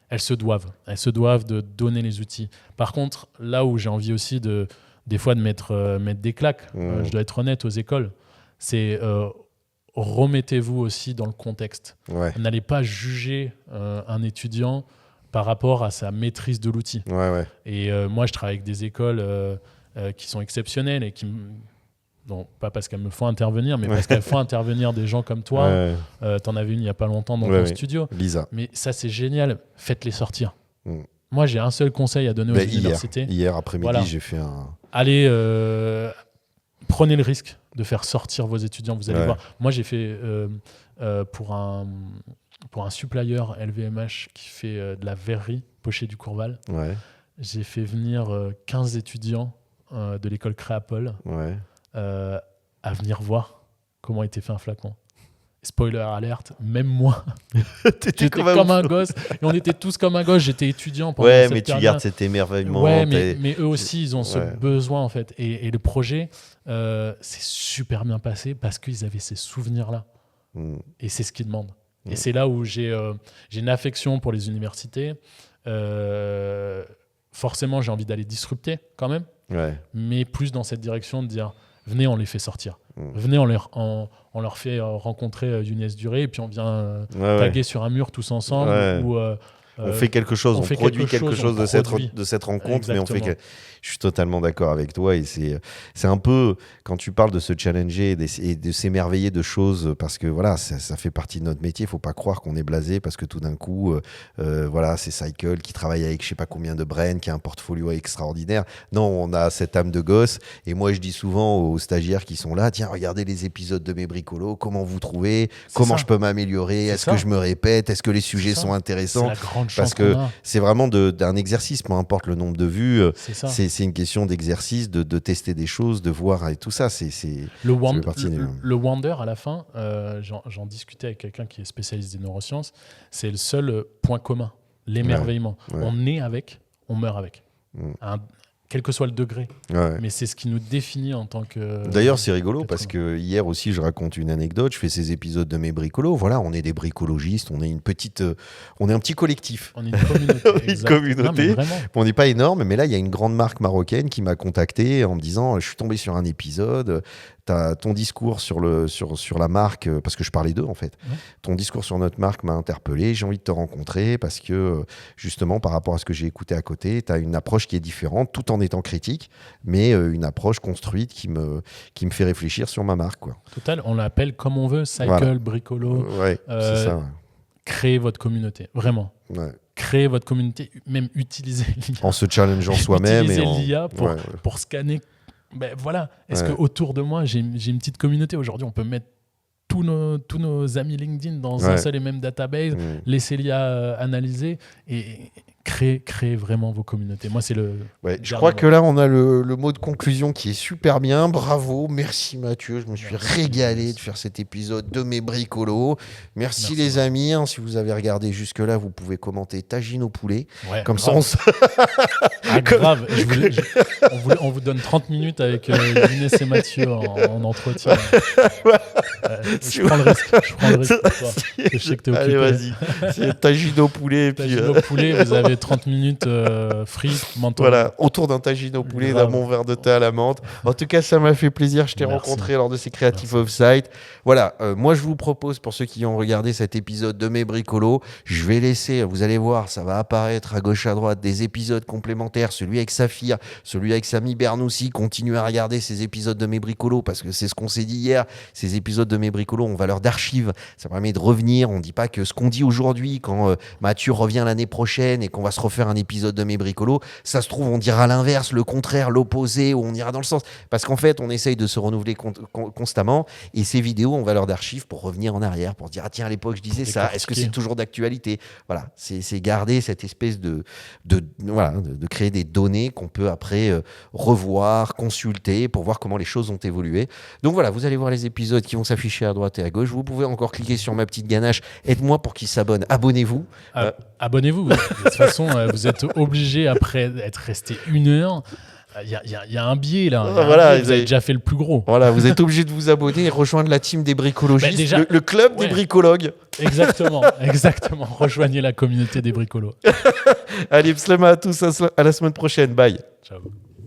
elles se doivent de donner les outils. Par contre, là où j'ai envie aussi des fois de mettre des claques, je dois être honnête aux écoles, c'est remettez-vous aussi dans le contexte. N'allez pas juger un étudiant par rapport à sa maîtrise de l'outil. Et moi, je travaille avec des écoles qui sont exceptionnelles et qui... Non, pas parce qu'elles me font intervenir, mais parce qu'elles font intervenir des gens comme toi. T'en avais une il n'y a pas longtemps dans ton studio. Lisa. Mais ça, c'est génial. Faites-les sortir. Moi, j'ai un seul conseil à donner aux universités. Hier après-midi, j'ai fait un... Allez, prenez le risque de faire sortir vos étudiants. Vous allez voir. Moi, j'ai fait pour un supplier LVMH qui fait de la verrerie, Pocher du Courval. J'ai fait venir 15 étudiants de l'école Créapol. À venir voir comment était fait un flacon. Spoiler alerte, même moi, j'étais comme un gosse. Et on était tous comme un gosse. J'étais étudiant pendant cette mais tu gardes cet émerveillement. Mais eux aussi, ils ont ce besoin, en fait. Et le projet s'est super bien passé parce qu'ils avaient ces souvenirs-là. Et c'est ce qu'ils demandent. Et c'est là où j'ai une affection pour les universités. Forcément, j'ai envie d'aller disrupter quand même. Mais plus dans cette direction de dire venez, on les fait sortir. Venez, on leur fait rencontrer Younes Duré et puis on vient taguer sur un mur tous ensemble. On fait quelque chose, on produit quelque chose de cette rencontre. Exactement. Mais on fait je suis totalement d'accord avec toi. Et c'est un peu, quand tu parles de se challenger et de s'émerveiller de choses, parce que voilà, ça fait partie de notre métier. Il ne faut pas croire qu'on est blasé parce que tout d'un coup, c'est Cycle qui travaille avec je ne sais pas combien de brands, qui a un portfolio extraordinaire. Non, on a cette âme de gosse. Et moi, je dis souvent aux stagiaires qui sont là, tiens, regardez les épisodes de mes bricolos, comment vous trouvez, comment je peux m'améliorer, est-ce que je me répète, est-ce que les sujets sont intéressants? Parce que c'est vraiment d'un exercice, peu importe le nombre de vues, c'est une question d'exercice, de tester des choses, de voir et tout ça. Le wonder, à la fin, j'en discutais avec quelqu'un qui est spécialiste des neurosciences, c'est le seul point commun, l'émerveillement. On est avec, on meurt avec. quel que soit le degré. Ouais. Mais c'est ce qui nous définit en tant que... D'ailleurs, c'est rigolo parce que hier aussi, je raconte une anecdote. Je fais ces épisodes de mes bricolos. Voilà, on est des bricologistes. On est un petit collectif. On est une communauté. Une communauté. Non, on n'est pas énorme, mais là, il y a une grande marque marocaine qui m'a contacté en me disant, je suis tombé sur un épisode. T'as ton discours sur la marque, parce que je parlais d'eux en fait. Ouais. Ton discours sur notre marque m'a interpellé. J'ai envie de te rencontrer parce que justement, par rapport à ce que j'ai écouté à côté, tu as une approche qui est différente, tout en étant critique, mais une approche construite qui me fait réfléchir sur ma marque, quoi. Total, on l'appelle comme on veut, cycle, bricolo. Ouais, c'est ça. Ouais. Créer votre communauté, vraiment. Ouais. Créer votre communauté, même utiliser l'IA. En se challengeant soi-même. Utiliser l'IA pour scanner. Ben voilà, est-ce qu'autour de moi, j'ai une petite communauté aujourd'hui, on peut mettre tous nos amis LinkedIn dans un seul et même database, laisser l'IA analyser et créer vraiment vos communautés. Moi, c'est le... Ouais, je crois que là, on a le mot de conclusion qui est super bien. Bravo, merci Mathieu. Je me suis régalé de faire cet épisode de mes bricolos. Merci les amis. Hein, si vous avez regardé jusque-là, vous pouvez commenter tagine au poulet. Ouais, comme grave. Ah, grave. On vous donne 30 minutes avec Inès et Mathieu en entretien. Je prends le risque pour toi. Je sais que t'es occupé. Allez, vas-y. C'est tagine au poulet. Tagine au poulet, vous avez 30 minutes free, menton. Voilà, autour d'un tagine au poulet, d'un bon verre de thé à la menthe. En tout cas, ça m'a fait plaisir. Je t'ai rencontré lors de ces Creative Offsite. Voilà, moi je vous propose, pour ceux qui ont regardé cet épisode de mes bricolos, je vais laisser, vous allez voir, ça va apparaître à gauche à droite des épisodes complémentaires, celui avec Saphir, celui avec Samy Bernoussi. Continuez à regarder ces épisodes de mes bricolos parce que c'est ce qu'on s'est dit hier. Ces épisodes de mes bricolos ont valeur d'archive. Ça permet de revenir. On ne dit pas que ce qu'on dit aujourd'hui, quand Mathieu revient l'année prochaine et qu'on va se refaire un épisode de mes bricolos, ça se trouve, on dira l'inverse, le contraire, l'opposé, ou on ira dans le sens. Parce qu'en fait, on essaye de se renouveler constamment. Et ces vidéos ont valeur d'archive pour revenir en arrière, pour se dire, ah tiens, à l'époque, je disais ça. Est-ce que c'est toujours d'actualité? Voilà, c'est garder cette espèce de créer des données qu'on peut après revoir, consulter pour voir comment les choses ont évolué. Donc voilà, vous allez voir les épisodes qui vont s'afficher à droite et à gauche. Vous pouvez encore cliquer sur ma petite ganache. Aide-moi pour qu'ils s'abonnent. Abonnez-vous. Abonnez-vous. De toute façon, vous êtes obligé, après être resté 1 heure, il y a un biais là. Voilà, vous avez déjà fait le plus gros. Voilà, vous êtes obligé de vous abonner et rejoindre la team des bricologistes, déjà, le club des bricologues. Exactement. Rejoignez la communauté des bricolos. Allez, pslama à tous, à la semaine prochaine. Bye. Ciao.